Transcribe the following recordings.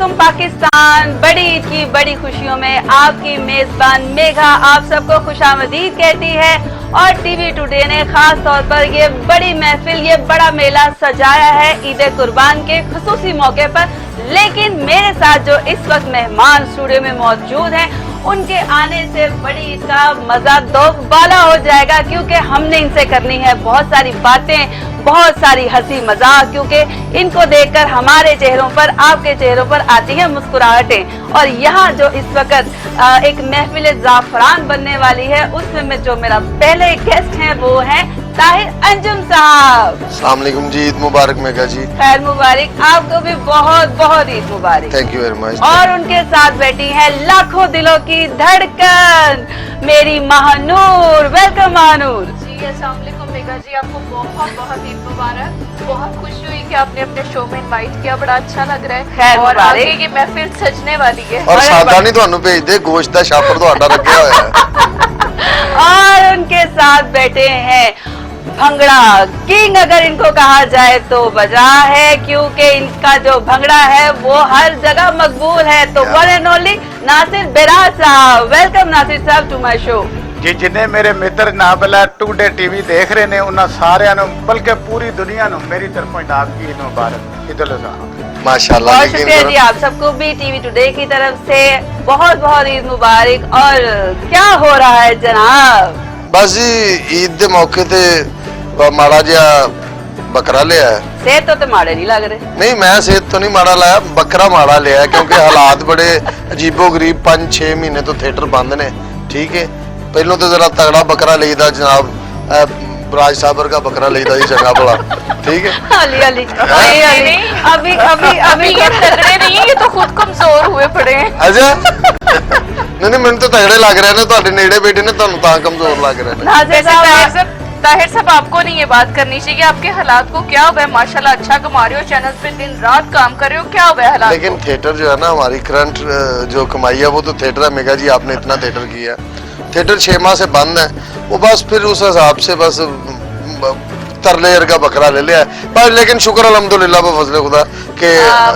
वालेकुम पाकिस्तान। बड़ी ईद की बड़ी खुशियों में आपकी मेजबान मेघा आप सबको खुशामदीद कहती है। और टीवी टुडे ने खास तौर पर ये बड़ी महफिल, ये बड़ा मेला सजाया है ईद कुर्बान के खुसूसी मौके पर। लेकिन मेरे साथ जो इस वक्त मेहमान स्टूडियो में मौजूद हैं, उनके आने से बड़ी ईद का मजा दोबाला हो जाएगा, क्योंकि हमने इनसे करनी है बहुत सारी बातें, बहुत सारी हंसी मजाक, क्योंकि इनको देखकर हमारे चेहरों पर, आपके चेहरों पर आती है मुस्कुराहटें। और यहाँ जो इस वक्त एक महफिल ज़ाफ़रान बनने वाली है, उसमें जो मेरा पहले गेस्ट हैं वो हैं ताहिर अंजुम साहब। अस्सलाम वालेकुम जी, ईद मुबारक मेघा जी। खैर मुबारक, आपको भी बहुत बहुत ईद मुबारक। Thank you very much. और उनके साथ बैठी है लाखों दिलों की धड़कन, मेरी महानूर। वेलकम महानूर जी। अस्सलाम वालेकुम मेघा जी, आपको बहुत बहुत ईद मुबारक। बहुत खुशी हुई कि आपने अपने शो में इनवाइट किया, बड़ा अच्छा लग रहा है। खैर और मुबारक। आगे की महफिल सजने वाली है। और सादा नहीं ਤੁਹਾਨੂੰ भेज दे, गोश्त ਦਾ ਛਾਪਰ ਤੁਹਾਡਾ ਲੱਗਿਆ ਹੋਇਆ है। और उनके साथ बैठे हैं भंगड़ा किंग, अगर इनको कहा जाए तो बजा है, क्योंकि इनका जो भंगड़ा है वो हर जगह मकबूल है। तो वन एंड ओनली नासिर बिराज साहब। वेलकम नासिर साहब टू माय शो। जी, जिन्हें मेरे मित्र नाबला टुडे टीवी देख रहे ने उन्हें सारिਆਂ ਨੂੰ बल्कि पूरी दुनिया ਨੂੰ मेरी तरफों जनाब की ईद मुबारक। ईद उल अज़हा। माशाल्लाह। बहुत शुक्रिया जी, आप सबको भी टीवी टुडे की तरफ से बहुत बहुत ईद मुबारक। और क्या हो रहा है जनाब? बस जी ईद के मौके ते माड़ा जिहा बकरा लिया है। सेहत तो माड़े नहीं लग रहे। नहीं, मैं सेहत तो नहीं माड़ा लाया, बकरा माड़ा लिया है, क्योंकि हालात बड़े अजीबो गरीब 5-6 महीने तो थिएटर बंद ने। ठीक है, पहलों तो जरा तगड़ा बकरा लेदा जनाब, राज साबर का बकरा लेदा जी, चंगा भला। ठीक है, अली अली अली अली अभी अभी अभी ये तगड़े नहीं है, ये तो खुद कमजोर हुए पड़े हैं। अच्छा। नहीं, मैंने तो तगड़े लग रहे ने, ਤੁਹਾਡੇ ਨੇੜੇ ਬੈਠੇ ਨੇ, ਤੁਹਾਨੂੰ ਤਾਂ कमजोर लग रहे ने। नाज़िर ताहिर साहब, आपको नहीं ये बात करनी चाहिए। आपके हालात को क्या हुआ है? माशाल्लाह अच्छा कमा रहे हो, चैनल पे दिन रात काम कर रहे हो, क्या हुआ है हालात? लेकिन थिएटर जो है ना, हमारी करंट जो कमाई है वो तो थिएटर है। मेघा जी, आपने इतना थिएटर किया, थिएटर 6 माह से बंद है, वो बस फिर उस हिसाब से बस तरलेर का बकरा ले लिया है। पर लेकिन शुक्र अल्हम्दुलिल्लाह बफज़ल खुदा के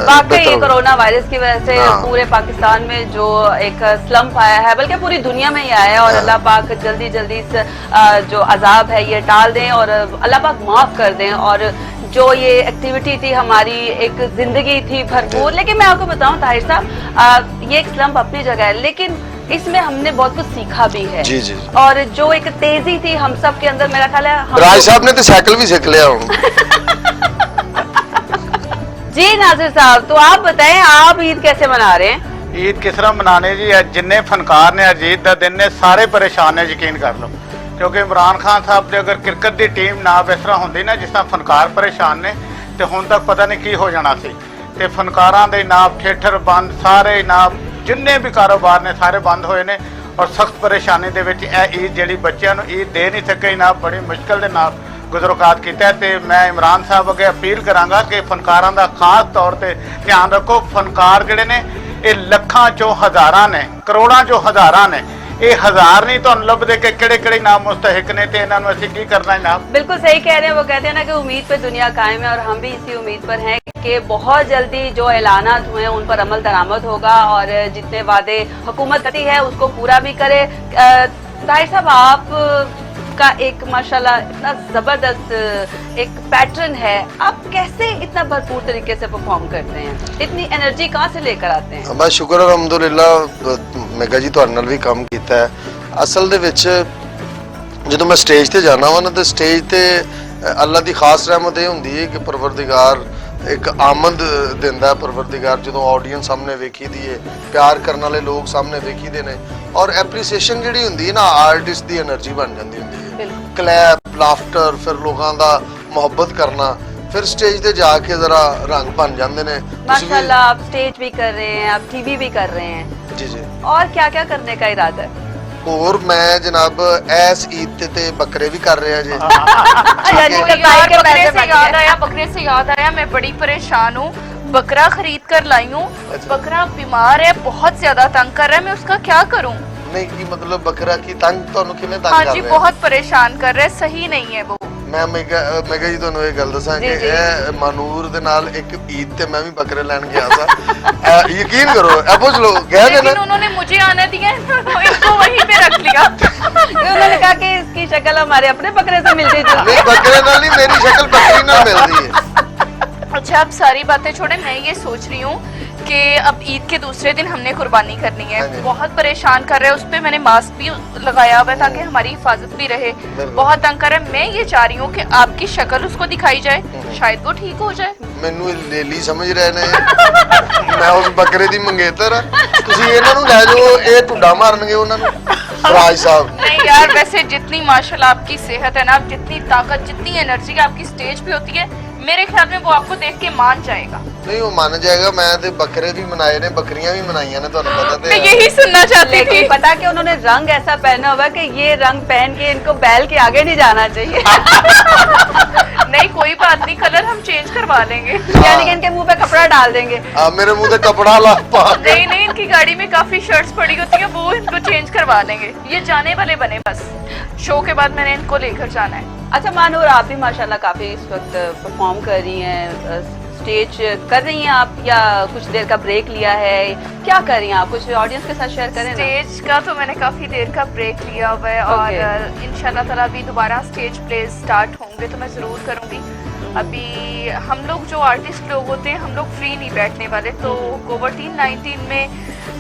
वाकई ये कोरोना वायरस की वजह से पूरे पाकिस्तान में जो एक स्लम्प आया है, बल्कि पूरी दुनिया में ही आया है। और अल्लाह पाक जल्दी जल्दी इस जो अजाब है ये टाल दें और अल्लाह पाक माफ कर दें। और जो ये एक्टिविटी थी हमारी, एक जिंदगी थी भरपूर। लेकिन मैं आपको बताऊं ताहिर साहब, ये एक स्लम्प अपनी जगह है, लेकिन इसमें हमने बहुत कुछ सीखा भी है। जी जी। और जो एक तेजी थी हम सब के अंदर, मेरा ख्याल है राज साहब ने तो साइकिल भी सीख लिया हूँ। जी नाजिर साहब, तो आप बताएं आप ईद कैसे मना रहे हैं? ईद किस तरह मनाने जी? जिन्ने फनकार ने अज ईद का दिन ने सारे परेशान ने, यकीन कर लो। क्योंकि इमरान खान साहब की अगर क्रिकेट की टीम ना इस तरह होंगी ना जिस तरह फनकार परेशान ने, तो हुण तक पता नहीं की हो जाना सी। ते फनकारां दे नाम थिएटर बंद, सारे नाम जिन्ने भी कारोबार ने सारे बंद होए ने। और सख्त परेशानी दे विच ईद जिहड़ी बच्चों को ईद दे नहीं सके ना, बड़ी मुश्किल दे नाल गुजरोकात किया। ते मैं इमरान साहब अगे अपील करांगा कि फनकारां दा खास तौर पर ध्यान रखो। फनकार जिहड़े ने ये लखां चों हज़ारां ने, करोड़ां चों हज़ारां ने, ये हजार नहीं तो लभदे के किहड़े नाम मुस्तहिक ने, ते इन्हां नूं असीं की करना है जनाब? बिल्कुल सही कह रहे हैं। वो कहते हैं ना कि उम्मीद पे दुनिया कायम है, और हम भी इसी उम्मीद पर हैं कि बहुत जल्दी जो ऐलानात हुए हैं उन पर अमल दरामद होगा और जितने वादे हुकूमत करती है उसको पूरा भी करे। ताहिर साहब, आप का एक माशाल्लाह इतना जबरदस्त एक पैटर्न है, आप कैसे इतना भरपूर तरीके से परफॉर्म करते हैं? इतनी एनर्जी कहाँ से लेकर आते हैं? बस शुक्र अल्हम्दुलिल्लाह। मेघा जी ਤੁਹਾਡੇ ਨਾਲ ਵੀ ਕੰਮ ਕੀਤਾ ਹੈ। ਅਸਲ ਦੇ ਵਿੱਚ ਜਦੋਂ ਮੈਂ ਸਟੇਜ ਤੇ ਜਾਣਾ ਵਾ ਨਾ, ਤੇ ਸਟੇਜ ਤੇ ਅੱਲਾ ਦੀ ਖਾਸ ਰਹਿਮਤ ਇਹ ਹੁੰਦੀ ਹੈ ਕਿ ਪਰਵਰदिगार ਇੱਕ ਆਮਦ ਦਿੰਦਾ। ਪਰਵਰदिगार ਜਦੋਂ ਆਡੀਅנס ਸਾਹਮਣੇ ਵੇਖੀਦੀ ਹੈ, ਪਿਆਰ ਕਰਨ ਵਾਲੇ ਲੋਕ ਸਾਹਮਣੇ ਵੇਖੀਦੇ ਨੇ, ਔਰ ਐਪਰੀਸੀਏਸ਼ਨ ਜਿਹੜੀ ਹੁੰਦੀ ਹੈ ਨਾ, ਆਰਟਿਸਟ ਦੀ એનર્ਜੀ ਬਣ ਜਾਂਦੀ ਹੁੰਦੀ ਹੈ। ਕਲੈਪ, ਲਾਫਟਰ, ਫਿਰ ਲੋਕਾਂ ਦਾ ਮੁਹੱਬਤ ਕਰਨਾ, फिर स्टेज पे जाके जरा रंग बन जाते हैं। माशाल्लाह, आप स्टेज भी कर रहे हैं, आप टीवी भी कर रहे हैं। जी जी। और क्या क्या करने का इरादा है? और मैं जनाब ऐस ईद ते बकरे भी कर रहे हैं जी। बकरे से याद आया, मैं बड़ी परेशान हूँ। बकरा खरीद कर लाई हूँ। बकरा बीमार है, बहुत ज्यादा तंग कर रहा है, मैं उसका क्या करूँ? नहीं की मतलब बकरा की तंग तो किवें तंग हाँ कर जी, रहे हैं? बहुत परेशान कर रहे हैं, सही नहीं है वो। ਮੈਂ ਕਿਹਾ ਜੀ ਤੁਹਾਨੂੰ ਇਹ ਗੱਲ ਦੱਸਾਂ ਕਿ ਇਹ ਮਾਨੂਰ ਦੇ ਨਾਲ ਇੱਕ ਈਦ ਤੇ मैं भी बकरे ਲੈਣ ਗਿਆ था यकीन करो पूछ लो गया थे ना लेकिन उन्होंने मुझे आने दिया तो इनको वहीं पे रख लिया उन्होंने कहा कि इसकी शक्ल हमारे अपने बकरे से मिलती जुलती नहीं बकरे नाल नहीं मेरी शक्ल बकरी नाल मिल रही है। अच्छा अब सारी बातें छोड़े, मैं ये सोच रही हूँ कि अब ईद के दूसरे दिन हमने कुर्बानी करनी है। हाँ जी। बहुत परेशान कर रहे हैं, उस पे मैंने मास्क भी लगाया हुआ है ताकि हमारी हिफाजत भी रहे। बहुत तंग कर रहे हैं। मैं ये चाह रही हूँ कि आपकी शक्ल उसको दिखाई जाए, शायद वो ठीक हो जाए। ਮੈਨੂੰ ਲੇਲੀ ਸਮਝ ਰਹੇ ਨੇ ਮੈਂ ਉਸ ਬੱਕਰੇ ਦੀ ਮੰਗੇਤਰ ਆ ਤੁਸੀਂ ਇਹਨਾਂ ਨੂੰ ਲੈ ਜਾਓ ਇਹ ਢੁੱਡਾ ਮਾਰਨਗੇ ਉਹਨਾਂ ਨੂੰ ਰਾਜ ਸਾਹਿਬ नहीं यार, वैसे जितनी माशाल्लाह आपकी सेहत है ना, जितनी ताकत जितनी एनर्जी आपकी स्टेज पे होती है, मेरे ख्याल में वो आपको देख के मान जाएगा। ਨਹੀਂ ਉਹ ਮੰਨ ਜਾਏਗਾ ਮੈਂ ਤੇ ਬੱਕਰੇ ਵੀ ਮਨਾਏ ਨੇ ਬੱਕਰੀਆਂ ਵੀ ਮਨਾਈਆਂ ਨੇ ਤੁਹਾਨੂੰ पता मैं ਤੇ यही सुनना चाहती थी। लेकिन पता कि उन्होंने रंग ऐसा पहना हुआ है कि ये रंग पहन के इनको बैल के आगे नहीं जाना चाहिए नहीं कोई बात नहीं, कलर हम चेंज करवा लेंगे। यानी कि इनके मुंह पे कपड़ा डाल देंगे। ਮੇਰੇ ਮੂੰਹ ਤੇ कपड़ा ला पा के नहीं नहीं, इनकी गाड़ी में काफी शर्ट्स पड़ी होती है, वो इनको चेंज करवा देंगे। ये जाने वाले बने, बस शो के बाद मैंने इनको लेकर जाना है। अच्छा मानूर, आप भी माशाल्लाह काफी इस वक्त परफॉर्म कर रही हैं, स्टेज कर रही हैं आप या कुछ देर का ब्रेक लिया है, क्या कर रही हैं आप? कुछ ऑडियंस के साथ शेयर करें ना। स्टेज का तो मैंने काफी देर का ब्रेक लिया हुआ है और इंशाल्लाह ताला अभी दोबारा स्टेज प्ले स्टार्ट होंगे तो मैं जरूर करूंगी। अभी हम लोग जो आर्टिस्ट लोग होते हैं हम लोग फ्री नहीं बैठने वाले, तो कोविड-19 में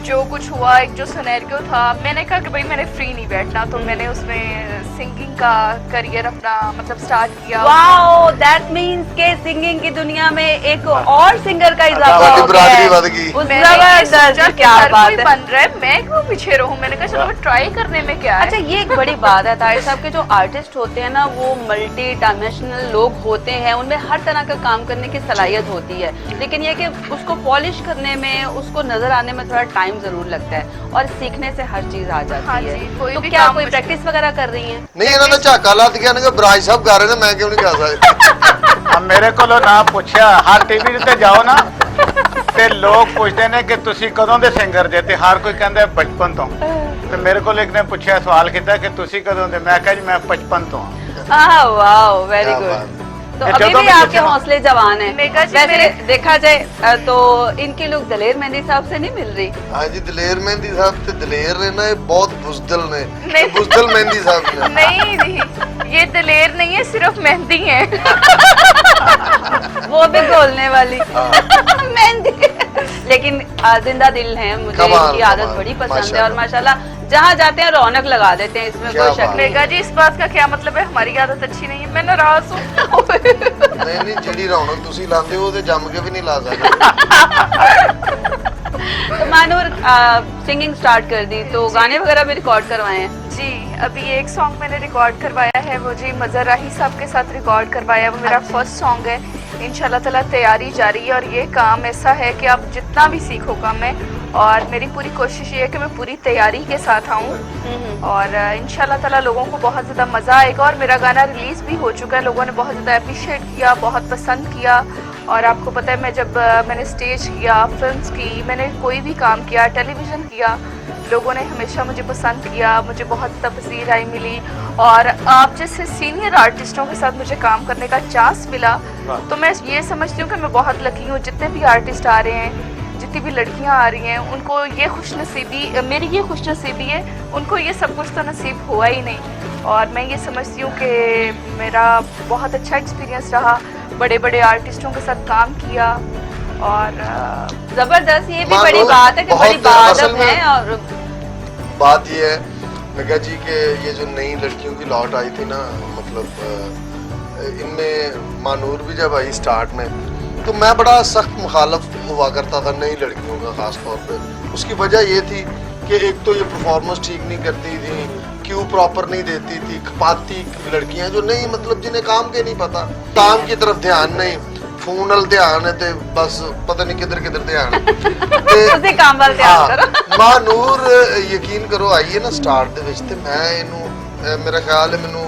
जो कुछ हुआ, एक जो सिनेरियो था, मैंने कहा कि भाई मैंने फ्री नहीं बैठना, तो मैंने उसमें सिंगिंग का करियर अपना मतलब स्टार्ट किया। वाओ, दैट मींस के सिंगिंग की दुनिया में एक और सिंगर का इजाफा आपकी हो गया बिरादरी है। बढ़ गई। उस मैंने ये सोचा जबरदस्त, कि क्या हर बात कोई है। बन रहा है, मैं क्यों पीछे रहूं? मैंने कहा चलो मैं ट्राई करने में क्या है। अच्छा ये एक बड़ी बात है ताहिर साहब के जो आर्टिस्ट होते हैं ना वो मल्टी डायमेंशनल लोग होते हैं, उनमें हर तरह का काम करने की सलाहियत होती है, लेकिन ये कि उसको पॉलिश करने में, उसको नजर आने में थोड़ा टाइम जरूर लगता है और सीखने से हर चीज आ जाती हाँ है। जी, कोई तो भी क्या काम कोई मुश्किल- प्रैक्टिस वगैरह कर रही हैं? ਨਹੀਂ ਇਹਨਾਂ ਦਾ ਝਾਕਾ ਲੱਤ ਗਿਆ ਨੇ ਕਿ ਬਰਾਜ ਸਾਹਿਬ ਗਾ ਰਹੇ ਨੇ ਮੈਂ ਕਿਉਂ ਨਹੀਂ ਗਾ ਸਕਦਾ ਆ ਮੇਰੇ ਕੋਲੋਂ ਨਾ ਪੁੱਛਿਆ, ਹਰ ਟੀਵੀ ਤੇ ਜਾਓ ਨਾ ਤੇ ਲੋਕ ਪੁੱਛਦੇ ਨੇ ਕਿ ਤੁਸੀਂ ਕਦੋਂ ਦੇ ਸਿੰਗਰ ਜੇ, ਤੇ ਹਰ ਕੋਈ ਕਹਿੰਦਾ ਬਚਪਨ ਤੋਂ। ਤੇ ਮੇਰੇ ਕੋਲ ਇੱਕ ਨੇ ਪੁੱਛਿਆ, ਸਵਾਲ ਕੀਤਾ ਕਿ ਤੁਸੀਂ ਕਦੋਂ ਦੇ, ਮੈਂ ਕਿਹਾ ਜੀ ਮੈਂ 55 ਤੋਂ आह वाओ, वेरी क्या गुड। बात। तो ये अभी जगह भी में आपके कितना- हौसले जवान हैं। मेघा जी, वैसे मेरे- देखा जाए तो इनकी लुक दलेर मेहंदी साहब से नहीं मिल रही। ਹਾਂਜੀ ਦਲੇਰ ਮਹਿੰਦੀ ਸਾਹਿਬ ਤੇ ਦਲੇਰ ਨੇ ਨਾ ਇਹ ਬਹੁਤ ਬੁਜ਼ਦਲ ਨੇ ਨਹੀਂ। ਬੁਜ਼ਦਲ ਮਹਿੰਦੀ ਸਾਹਿਬ ਨੇ नहीं नहीं, ये दलेर नहीं है, सिर्फ मेहंदी है। वो भी घोलने वाली हाँ। मेहंदी। लेकिन जिंदा दिल है, मुझे कमाल, इनकी आदत कमाल, बड़ी पसंद है माशाल्लाह। और माशाल्लाह जहाँ जाते हैं रौनक लगा देते हैं, इसमें क्या कोई शक बात। नहीं। मेघा जी इस बात का क्या मतलब है? हमारी आदत अच्छी नहीं है, मैं नाराज हूँ। ਨਹੀਂ ਨਹੀਂ ਜਿਹੜੀ ਰੌਣਕ ਤੁਸੀਂ ਲਾਉਂਦੇ ਹੋ ਉਹ ਤੇ ਜੰਮ ਕੇ ਵੀ ਨਹੀਂ ਲਾ ਸਕਦੇ तो मानूर सिंगिंग स्टार्ट कर दी, तो गाने वगैरह भी रिकॉर्ड करवाए हैं? जी अभी एक सॉन्ग मैंने रिकॉर्ड करवाया है, वो जी मजर राही साहब के साथ रिकॉर्ड करवाया, वो मेरा फर्स्ट सॉन्ग है। इंशाल्लाह ताला तैयारी जारी है और ये काम ऐसा है कि आप जितना भी सीखोगा मैं, और मेरी पूरी कोशिश ये है कि मैं पूरी तैयारी के साथ आऊँ और इंशाल्लाह ताला लोगों को बहुत ज़्यादा मज़ा आएगा। और मेरा गाना रिलीज़ भी हो चुका है, लोगों ने बहुत ज़्यादा अप्रिशिएट किया, बहुत पसंद किया। और आपको पता है मैं जब मैंने स्टेज किया, फिल्म्स की, मैंने कोई भी काम किया, टेलीविज़न किया, लोगों ने हमेशा मुझे पसंद किया, मुझे बहुत ज़्यादा पसीराई मिली। और आप जैसे सीनियर आर्टिस्टों के साथ मुझे काम करने का चांस मिला, तो मैं ये समझती हूँ कि मैं बहुत लकी हूँ। जितने भी आर्टिस्ट आ रहे हैं, जितनी भी लड़कियां आ रही हैं, उनको ये खुशनसीबी, मेरी ये खुशनसीबी है, उनको ये सब कुछ तो नसीब हुआ ही नहीं। और मैं ये समझती हूँ कि मेरा बहुत अच्छा एक्सपीरियंस रहा, बड़े बड़े आर्टिस्टों के साथ काम किया और जबरदस्त, ये भी मानो बड़ी बात है कि बड़ी बहुत असल बात में- है। और बात ये है मेघा जी के ये जो नई लड़कियों की लौट आई थी ना, मतलब इनमें मानूर भी जब आई स्टार्ट में तो मैं बड़ा सख्त मुखालफ हुआ करता था नई लड़कियों का खास तौर पे। उसकी वजह ये थी कि एक तो ये परफॉर्मेंस ठीक नहीं करती थी, क्यों प्रॉपर नहीं देती थी, खपाती लड़कियां जो नहीं, मतलब जिन्हें काम के नहीं पता, काम की तरफ ध्यान नहीं, फोन वाल ध्यान है ते बस पता नहीं किधर किधर ध्यान है। उसी काम वाल ध्यान करो। ਮਾਨੂਰ ਯਕੀਨ ਕਰੋ ਆਈ ਹੈ ਨਾ ਸਟਾਰਟ ਦੇ ਵਿੱਚ, ਤੇ ਮੈਂ ਇਹਨੂੰ ਮੇਰਾ ਖਿਆਲ ਹੈ ਮੈਨੂੰ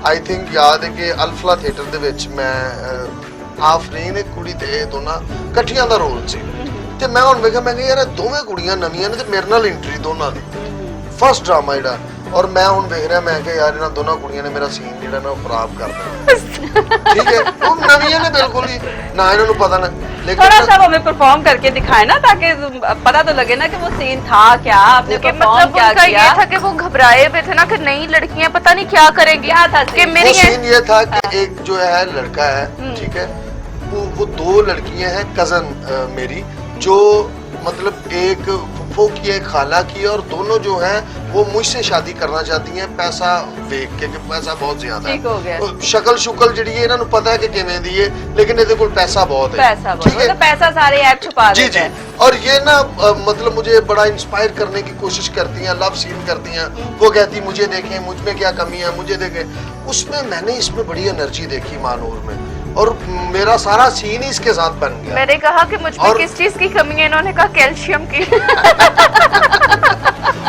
ਆਈ ਥਿੰਕ ਯਾਦ ਹੈ ਕਿ ਅਲਫਲਾ ਥੀਏਟਰ ਦੇ ਵਿੱਚ ਮੈਂ ਆਫਰੀਨ ਇੱਕ ਕੁੜੀ ਤੇ ਇਹ ਦੋਨਾਂ ਇਕੱਠੀਆਂ ਦਾ ਰੋਲ ਸੀ, ਤੇ ਮੈਂ ਹੁਣ ਵੇਖਿਆ ਮੈਂ ਕਿਹਾ ਯਾਰ ਇਹ ਦੋਵੇਂ ਕੁੜੀਆਂ ਨਵੀਆਂ ਨੇ ਤੇ ਮੇਰੇ ਨਾਲ ਐਂਟਰੀ ਦੋਨਾਂ ਦੀ ਫਸਟ ਡਰਾਮਾ ਜਿਹੜਾ ਔਰ ਮੈਂ ਹੁਣ ਵੇਖ ਰਿਹਾ, ਮੈਂ ਕਿ ਯਾਰ ਇਹਨਾਂ ਦੋਨਾਂ ਕੁੜੀਆਂ ਨੇ ਮੇਰਾ ਸੀਨ ਜਿਹੜਾ ਨਾ ਉਹ ਖਰਾਬ ਕਰ ਦਿੱਤਾ। ठीक है, वो नवीं ने बिल्कुल ही ना इन्होंने पता ना, थोड़ा सा लेकिन हमें परफॉर्म करके दिखाए ना, ताकि पता तो लगे ना कि वो सीन था क्या, आपने कि परफॉर्म मतलब क्या उनका किया। ये था कि वो घबराए हुए थे ना कि नई लड़कियां पता नहीं क्या करेंगी, क्या था कि scene? मेरी वो सीन ये था कि एक जो है लड़का है, ठीक है, वो दो लड़कियां हैं कजन मेरी, जो मतलब एक फुफ्फो की एक खाला की, और दोनों जो हैं वो मुझसे शादी करना चाहती हैं पैसा देख के कि पैसा बहुत ज्यादा ठीक हो गया। है, शक्ल शुक्ल जी है इन्होंने पता है कि किवें दी है, लेकिन इहदे कोल पैसा बहुत है, पैसा ठीक बहुत, है। तो पैसा सारे ऐप छुपा जी देते जी, हैं। और ये ना मतलब मुझे बड़ा इंस्पायर करने की कोशिश करती हैं, लव सीन करती हैं, वो कहती मुझे देखें, मुझ में क्या कमी है, मुझे देखें। उसमें मैंने इसमें बड़ी एनर्जी देखी मानूर में, और मेरा सारा सीन ही इसके साथ बन गया। मैंने कहा कि मुझ में और- किस चीज की कमी है, इन्होंने कहा कैल्शियम की।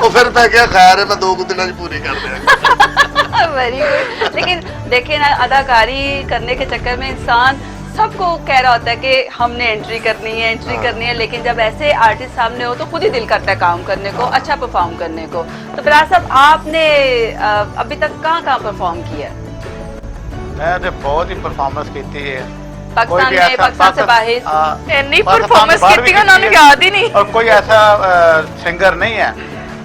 और फिर मैं क्या, खैर है मैं 2 दिन पूरी कर देंगे। Very good. लेकिन देखिए ना, अदाकारी करने के चक्कर में इंसान सबको कह रहा होता है कि हमने एंट्री करनी है, लेकिन जब ऐसे आर्टिस्ट सामने हो तो खुद ही दिल करता है काम करने को, अच्छा परफॉर्म करने को। तो फिराज साहब, आपने अभी तक कहाँ परफॉर्म किया है? मैं तो बहुत ही परफॉर्मेंस की है, पाकिस्तान में, पाकिस्तान से बाहर? नहीं पाकिस्तान परफॉर्मेंस से बाहर की भी उन्होंने है। याद ही नहीं। और कोई ऐसा सिंगर नहीं है,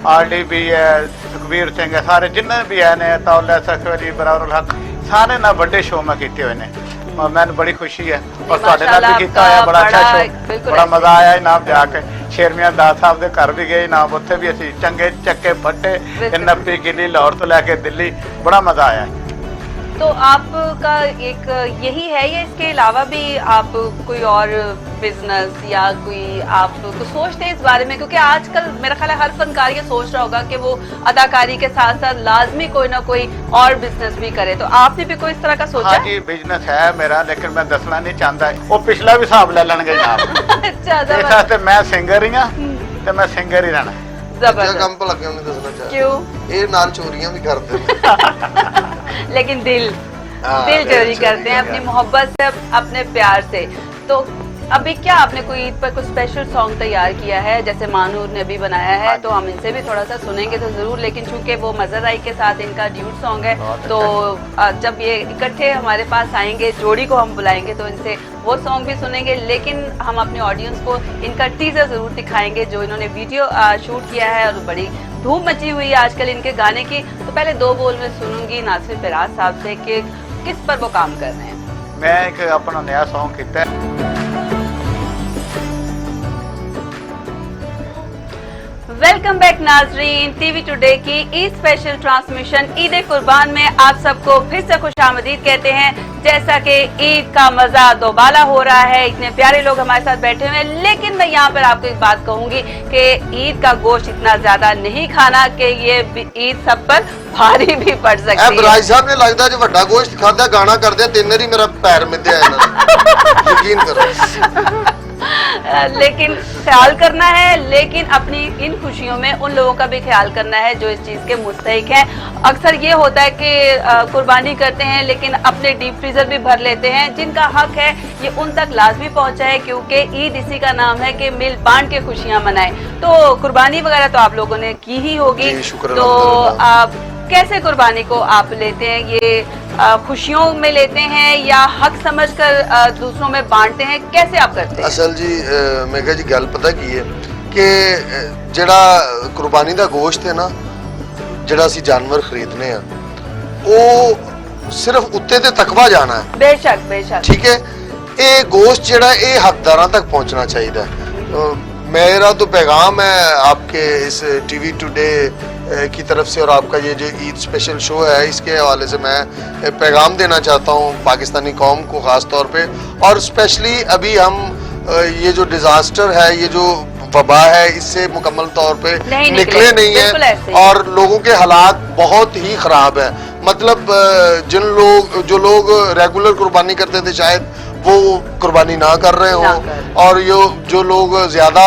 आरडी भी है, सुखबीर सिंह है, सारे जिन्ने भी है ने, तौला सखवरी, बराबर हक, सारे ना बड़े शो में किए हुए ने, और मैंने बड़ी खुशी है। और ਤੁਹਾਡੇ ਨਾਲ भी किया है, बड़ा अच्छा शो, बड़ा मजा आया इनाम जाके। शेरमिया दास साहब के घर भी गए इनाम, उत्थे भी असी चंगे चक्के फट्टे, नब्बी किली लाहौर तो लैके दिल्ली, बड़ा मजा आया। तो आपका एक यही है, या इसके अलावा भी आप कोई और बिजनेस या कोई आप कुछ सोचते हैं इस बारे में? क्योंकि आजकल मेरा ख्याल है हर फनकार ये सोच रहा होगा कि वो अदाकारी के साथ साथ लाजमी कोई ना कोई और बिजनेस भी करे। तो आपने भी कोई इस तरह का सोचा हाँ है? जी, बिजनेस है मेरा, लेकिन मैं दसना नहीं चाहता। वो पिछला भी हिसाब ले लेंगे जनाब। अच्छा, इस जबरदस्त। वास्ते मैं सिंगर ही हाँ, तो मैं सिंगर ही रहना। क्या जबरदस्त। काम भला क्यों नहीं दसना चाहते? क्यों? ये नाल चोरियां भी करते हैं। लेकिन दिल हाँ, दिल दिल चोरी चोरी करते हैं, अपनी मोहब्बत से, अपने प्यार से। तो अभी क्या आपने कोई ईद पर कुछ स्पेशल सॉन्ग तैयार किया है? जैसे मानूर ने भी बनाया है, हाँ तो हम इनसे भी थोड़ा सा सुनेंगे तो जरूर। लेकिन चूंकि वो मजर आई के साथ इनका ड्यूट सॉन्ग है, बहुत तो जब ये इकट्ठे हमारे पास आएंगे, जोड़ी को हम बुलाएंगे, तो इनसे वो सॉन्ग भी सुनेंगे। लेकिन हम अपने ऑडियंस को इनका टीजर जरूर दिखाएंगे, जो इन्होंने वीडियो शूट किया है, और बड़ी धूम मची हुई है आजकल इनके गाने की। तो पहले 2 बोल में सुनूंगी नासिर फिराज साहब से कि किस पर वो काम कर रहे हैं। मैं एक अपना नया सॉन्ग किया है। वेलकम बैक नाजरीन, टीवी टुडे की ईद स्पेशल ट्रांसमिशन ईद कुर्बान में आप सबको फिर से खुशामदीद कहते हैं। जैसा कि ईद का मजा दोबाला हो रहा है, इतने प्यारे लोग हमारे साथ बैठे हुए हैं, लेकिन मैं यहाँ पर आपको एक बात कहूंगी कि ईद का गोश्त इतना ज्यादा नहीं खाना कि ये ईद सब पर भारी भी पड़ सकती है। बराज साहब ने लगता जो वड्डा गोश्त खाता गाना कर दिया, 3 ही मेरा पैर मिद्या इन्होंने। यकीन करो। लेकिन ख्याल करना है, लेकिन अपनी इन खुशियों में उन लोगों का भी ख्याल करना है जो इस चीज के मुस्तहिक हैं। अक्सर ये होता है कि कुर्बानी करते हैं लेकिन अपने डीप फ्रीजर भी भर लेते हैं। जिनका हक है ये उन तक लाजमी पहुंचाए, क्योंकि ईद इसी का नाम है कि मिल बांट के खुशियां मनाएं। तो कुर्बानी वगैरह तो आप लोगों ने की ही होगी, जी, शुक्र तो अल्हम्दुलिल्लाह। कैसे कुर्बानी को आप लेते हैं? ये खुशियों में लेते हैं या हक समझकर दूसरों में बांटते हैं? कैसे आप करते हैं? असल जी मेघा जी गल पता की है कि ਜਿਹੜਾ ਕੁਰਬਾਨੀ ਦਾ ਗੋਸ਼ਤ ਹੈ ਨਾ, ਜਿਹੜਾ ਅਸੀਂ ਜਾਨਵਰ ਖਰੀਦਨੇ ਆ, ਉਹ ਸਿਰਫ ਉੱਤੇ ਤੇ ਤਕਵਾ ਜਾਣਾ ਹੈ। बेशक बेशक। ठीक है, ये गोश्त ਜਿਹੜਾ ਇਹ ਹੱਕਦਾਰਾਂ ਤੱਕ ਪਹੁੰਚਣਾ ਚਾਹੀਦਾ है। मेरा तो पैगाम है आपके इस टीवी टुडे की तरफ से, और आपका ये जो ईद स्पेशल शो है इसके हवाले से मैं पैगाम देना चाहता हूँ पाकिस्तानी कौम को ख़ास तौर पे। और स्पेशली अभी हम ये जो डिज़ास्टर है, ये जो वबा है, इससे मुकम्मल तौर पे नहीं निकले नहीं बिल्कुल ऐसे है, ही। और लोगों के हालात बहुत ही ख़राब है। मतलब जो लोग रेगुलर कुर्बानी करते थे शायद वो कुर्बानी ना कर रहे ना हो, कर। और जो लोग ज्यादा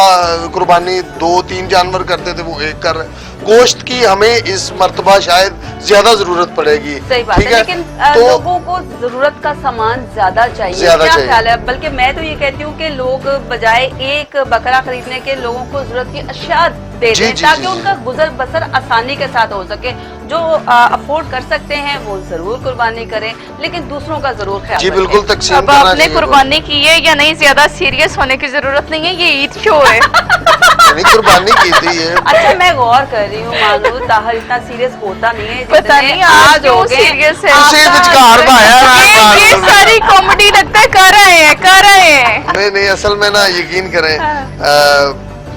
कुर्बानी 2-3 जानवर करते थे वो एक कर रहे। गोश्त की हमें इस मर्तबा शायद ज्यादा जरूरत पड़ेगी। सही बात ठीक है, लेकिन तो लोगों को जरूरत का सामान ज्यादा चाहिए, ज्यादा क्या चाहिए। ख्याल है? बल्कि मैं तो ये कहती हूँ कि लोग बजाय एक बकरा खरीदने के लोगों को जरूरत की अशिया दे जी, दें जी, ताकि जी, उनका गुजर बसर आसानी के साथ हो सके। जो अफोर्ड कर सकते हैं वो जरूर कुर्बानी करें, लेकिन दूसरों का जरूर ख्याल जी रखें। बिल्कुल तकसीम अब करना आपने चाहिए। कुर्बानी की है या नहीं, ज्यादा सीरियस होने की जरूरत नहीं है, ये ईद शो है। नहीं, कुर्बानी की थी ये। अच्छा, मैं गौर कर रही हूँ मानू, ताहर इतना सीरियस होता नहीं है पता जितने नहीं आज हो क्यों गए। सीरियस है। उसे आपका विचकार भाया ये सारी कॉमेडी लगता है कर रहे हैं। नहीं नहीं, असल में ना यकीन करें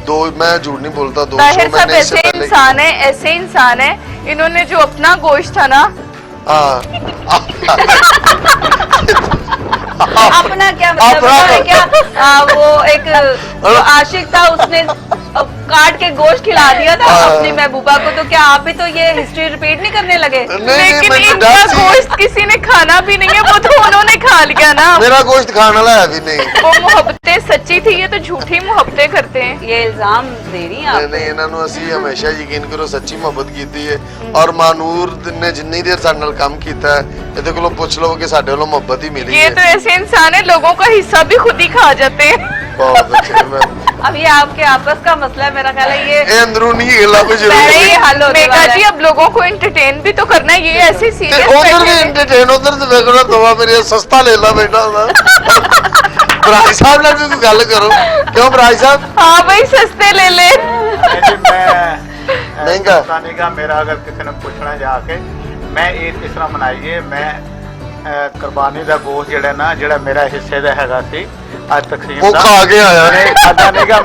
दो, मैं झूठ नहीं बोलता, दो ताहिर शो साहब मैंने इससे ऐसे पहले इंसान है, ऐसे इंसान है, इन्होंने जो अपना गोश्त था ना, हाँ अपना क्या मतलब अपना- पता है क्या? वो एक जो आशिक था उसने काट के गोश्त खिला दिया था हाँ। अपनी महबूबा को, तो क्या आप भी तो ये हिस्ट्री रिपीट नहीं करने लगे? लेकिन मैं इनका डर सी- गोश्त किसी ने खाना भी नहीं है, वो तो उन्होंने खा लिया ना। मेरा गोश्त खाने वाला है भी नहीं। वो मोहब्बतें सच्ची थी, ये तो झूठी मोहब्बतें करते हैं। ये इल्जाम दे रही हैं नहीं आप? नहीं, ਇਹਨਾਂ ਨੂੰ ਅਸੀਂ ਹਮੇਸ਼ਾ ਯਕੀਨ ਕਰੋ ਸੱਚੀ ਮੁਹੱਬਤ ਕੀਤੀ ਹੈ ਔਰ ਮਾਨੂਰ ਨੇ ਜਿੰਨੀ ਦੇਰ ਸਾਡੇ ਨਾਲ ਕੰਮ ਕੀਤਾ ਹੈ ਇਹਦੇ ਕੋਲੋਂ ਪੁੱਛ ਲਓ ਕਿ ਸਾਡੇ ਵੱਲੋਂ ਮੁਹੱਬਤ ਹੀ ਮਿਲੀ ये ਹੈ। तो ऐसे इंसान है, लोगों का हिस्सा भी खुद ही खा जाते हैं। बहुत अच्छे मैं अब ये आपके आपस का मसला है, मेरा ख्याल है ये ਇਹ ਅੰਦਰੂਨੀ ਗੱਲਾਂ ਕੋਈ ਜ਼ਰੂਰੀ पहले नहीं। ही हल होने मेघा वाला जी, है। अब लोगों को एंटरटेन भी तो करना है, ये ऐसे ਤੇ सीरियस ਉਧਰ ਵੀ ਐਂਟਰਟੇਨ, ਉਧਰ ਤੇ ਵੇਖੋ ਨਾ ਦਵਾ ਮੇਰੇ ਸਸਤਾ ਲੈ ਲਾ ਬੈਠਾ ਹੁੰਦਾ। ਬਰਾਜ ਸਾਹਿਬ ਨਾਲ ਵੀ ਕੋਈ ਗੱਲ ਕਰੋ, ਕਿਉਂ ਬਰਾਜ ਸਾਹਿਬ? हाँ भाई, सस्ते ले ले। जी मैं महंगा। पाकिस्तानी का मेरा अगर किसी ने पूछना जाके मैं ईद इस तरह मनाई है, मैं कुर्बानी का गोश्त ਜਿਹੜਾ ਨਾ ਜਿਹੜਾ ਮੇਰਾ ਹਿੱਸੇ ਦਾ ਹੈਗਾ ਸੀ ਅੱਜ ਤਕਸੀਮ ਉਹ ਖਾ ਕੇ ਆਇਆ। ਨਹੀਂ ਖਾਦਾ ਨਹੀਂਗਾ।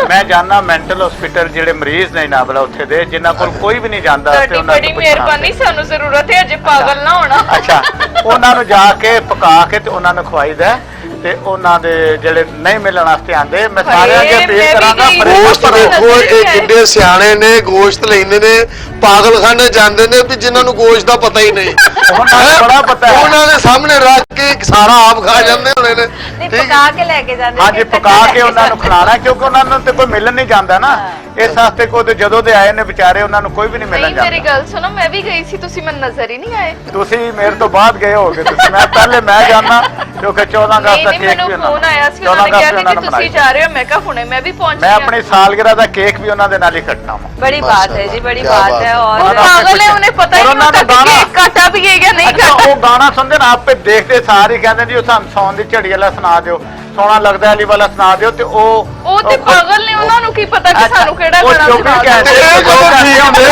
ਮੈਂ ਜਾਣਾ ਮੈਂਟਲ ਹਸਪੀਟਲ ਜਿਹੜੇ ਮਰੀਜ਼ ਨੇ ਨਾ ਬਲਾ ਉੱਥੇ ਦੇ ਜਿਨ੍ਹਾਂ ਕੋਲ ਕੋਈ ਵੀ ਨਹੀਂ ਜਾਂਦਾ ਤੇ ਤੁਹਾਡੀ ਉਹਨਾਂ ਬੜੀ ਤੋਂ ਪੁੱਛਣਾ। ਮਿਹਰਬਾਨੀ, ਸਾਨੂੰ ਜ਼ਰੂਰਤ ਹੈ, ਅਜੇ ਪਾਗਲ ਨਾ ਹੋਣਾ। ਅੱਛਾ, ਉਹਨਾਂ ਨੂੰ ਜਾ ਕੇ ਪਕਾ ਕੇ ਤੇ ਉਹਨਾਂ ਨੂੰ ਖਵਾਈਦਾ ਤੇ ਉਹਨਾਂ ਦੇ ਜਿਹੜੇ ਨਹੀਂ ਮਿਲਣ ਵਾਸਤੇ ਆਂਦੇ, ਮੈਂ ਸਾਰਿਆਂ ਅੱਗੇ ਹਾਏ, ਅਪੀਲ ਮੈਂ ਵੀ ਕਰਾਂਗਾ ਗਈ। ਗੋਸ਼ਤ ਪਰ ਵੇਖੋ, ਨਜ਼ਰ ਇਹ ਨਹੀਂ ਆਏ। ਕਿੱਡੇ ਸਿਆਣੇ ਨੇ, ਗੋਸ਼ਤ ਲੈਂਦੇ ਨੇ, ਪਾਗਲਖਾਨੇ ਜਾਂਦੇ ਨੇ ਵੀ ਜਿਨ੍ਹਾਂ ਨੂੰ ਗੋਸ਼ਤ ਦਾ ਪਤਾ ਹੀ ਨਹੀਂ। ਉਹਨਾਂ ਨੂੰ ਬੜਾ ਪਤਾ ਹੈ। ਉਹਨਾਂ ਦੇ ਸਾਹਮਣੇ ਰੱਖ ਕੇ ਸਾਰਾ ਆਪ ਖਾ ਜਾਂਦੇ ਹੋਣੇ ਨੇ। नहीं, ठीक पका के लेके जाने ਹਾਂਜੀ ਪਕਾ ਕੇ ਉਹਨਾਂ ਨੂੰ ਖਿਲਾਣਾ, ਕਿਉਂਕਿ ਉਹਨਾਂ ਨੂੰ ਤੇ ਕੋਈ ਮਿਲਣ ਨਹੀਂ ਜਾਂਦਾ ਨਾ। ਇਸ ਵਾਸਤੇ ਕੋਈ ਜਦੋਂ ਦੇ ਆਏ ਨੇ ਵਿਚਾਰੇ, ਉਹਨਾਂ ਨੂੰ ਕੋਈ ਵੀ ਨਹੀਂ ਮਿਲਣ ਨਹੀਂ, ਮੇਰੀ ਜਾਂਦਾ। ਗੱਲ ਸੁਣੋ, ਮੈਂ ਵੀ ਗਈ ਸੀ, ਤੁਸੀਂ ਮੈਨੂੰ ਨਜ਼ਰ ਹੀ ਨਹੀਂ ਆਏ। ਤੁਸੀਂ ਮੇਰੇ ਤੋਂ ਬਾਅਦ ਗਏ ਹੋਗੇ, ਤੁਸੀਂ ਮੈਂ ਪਹਿਲੇ ਮੈਂ ਜਾਣਾ ਕਿਉਂਕਿ 14 ਅਗਸਤ ਨਹੀਂ ਦਾ ਨਹੀਂ, ਕੇਕ ਮੈਨੂੰ ਵੀ ਫੋਨ ਆਇਆ ਸੀ, 14 ਉਹਨਾਂ ਨੇ ਕਿਹਾ ਅਗਸਤ ਕਿ ਉਹਨਾਂ ਜੀ ਨੇ ਤੁਸੀਂ ਮਨਾਈ। ਜਾ ਰਹੇ ਹੋ, ਮੈਂ ਕਿਹਾ ਹੁਣੇ ਮੈਂ ਵੀ ਪਹੁੰਚ ਮੈਂ ਗਈ ਆਪਣੀ ਸਾਲगिरह ਦਾ ਕੇਕ ਵੀ ਉਹਨਾਂ ਦੇ ਨਾਲ ਹੀ ਕੱਟਣਾ ਵਾ। बड़ी बात है जी, बड़ी क्या बात बात है। है। और और पागल है, उन्हें पता ही और नहीं होता उन्होंने कि गाना- केक काटा भी है या नहीं ਅੱਛਾ, काटा। ਉਹ ਗਾਣਾ ਸੁਣਦੇ ਨਾ ਆਪੇ ਦੇਖਦੇ ਸਾਰੇ ਹੀ ਕਹਿੰਦੇ ਜੀ ਉਹ ਸਾਨੂੰ ਸੌਣ ਦੀ ਝੜੀ ਵਾਲਾ ਸੁਣਾ ਦਿਓ, ਸੋਹਣਾ ਲੱਗਦਾ ਅਲੀ ਵਾਲਾ ਸੁਣਾ ਦਿਓ, ਤੇ ਉਹ ਤੇ ਪਾਗਲ ਨੇ, ਉਹਨਾਂ ਨੂੰ ਕੀ ਪਤਾ ਕਿ ਸਾਨੂੰ ਕਿਹੜਾ ਉਹ ਗਾਣਾ 24 ਸੁਣਾ ਘੰਟੇ ਦਿਓ। ਇਹ ਕੋਈ ਕਦੋਂ ਠੀਕ ਹੁੰਦੇ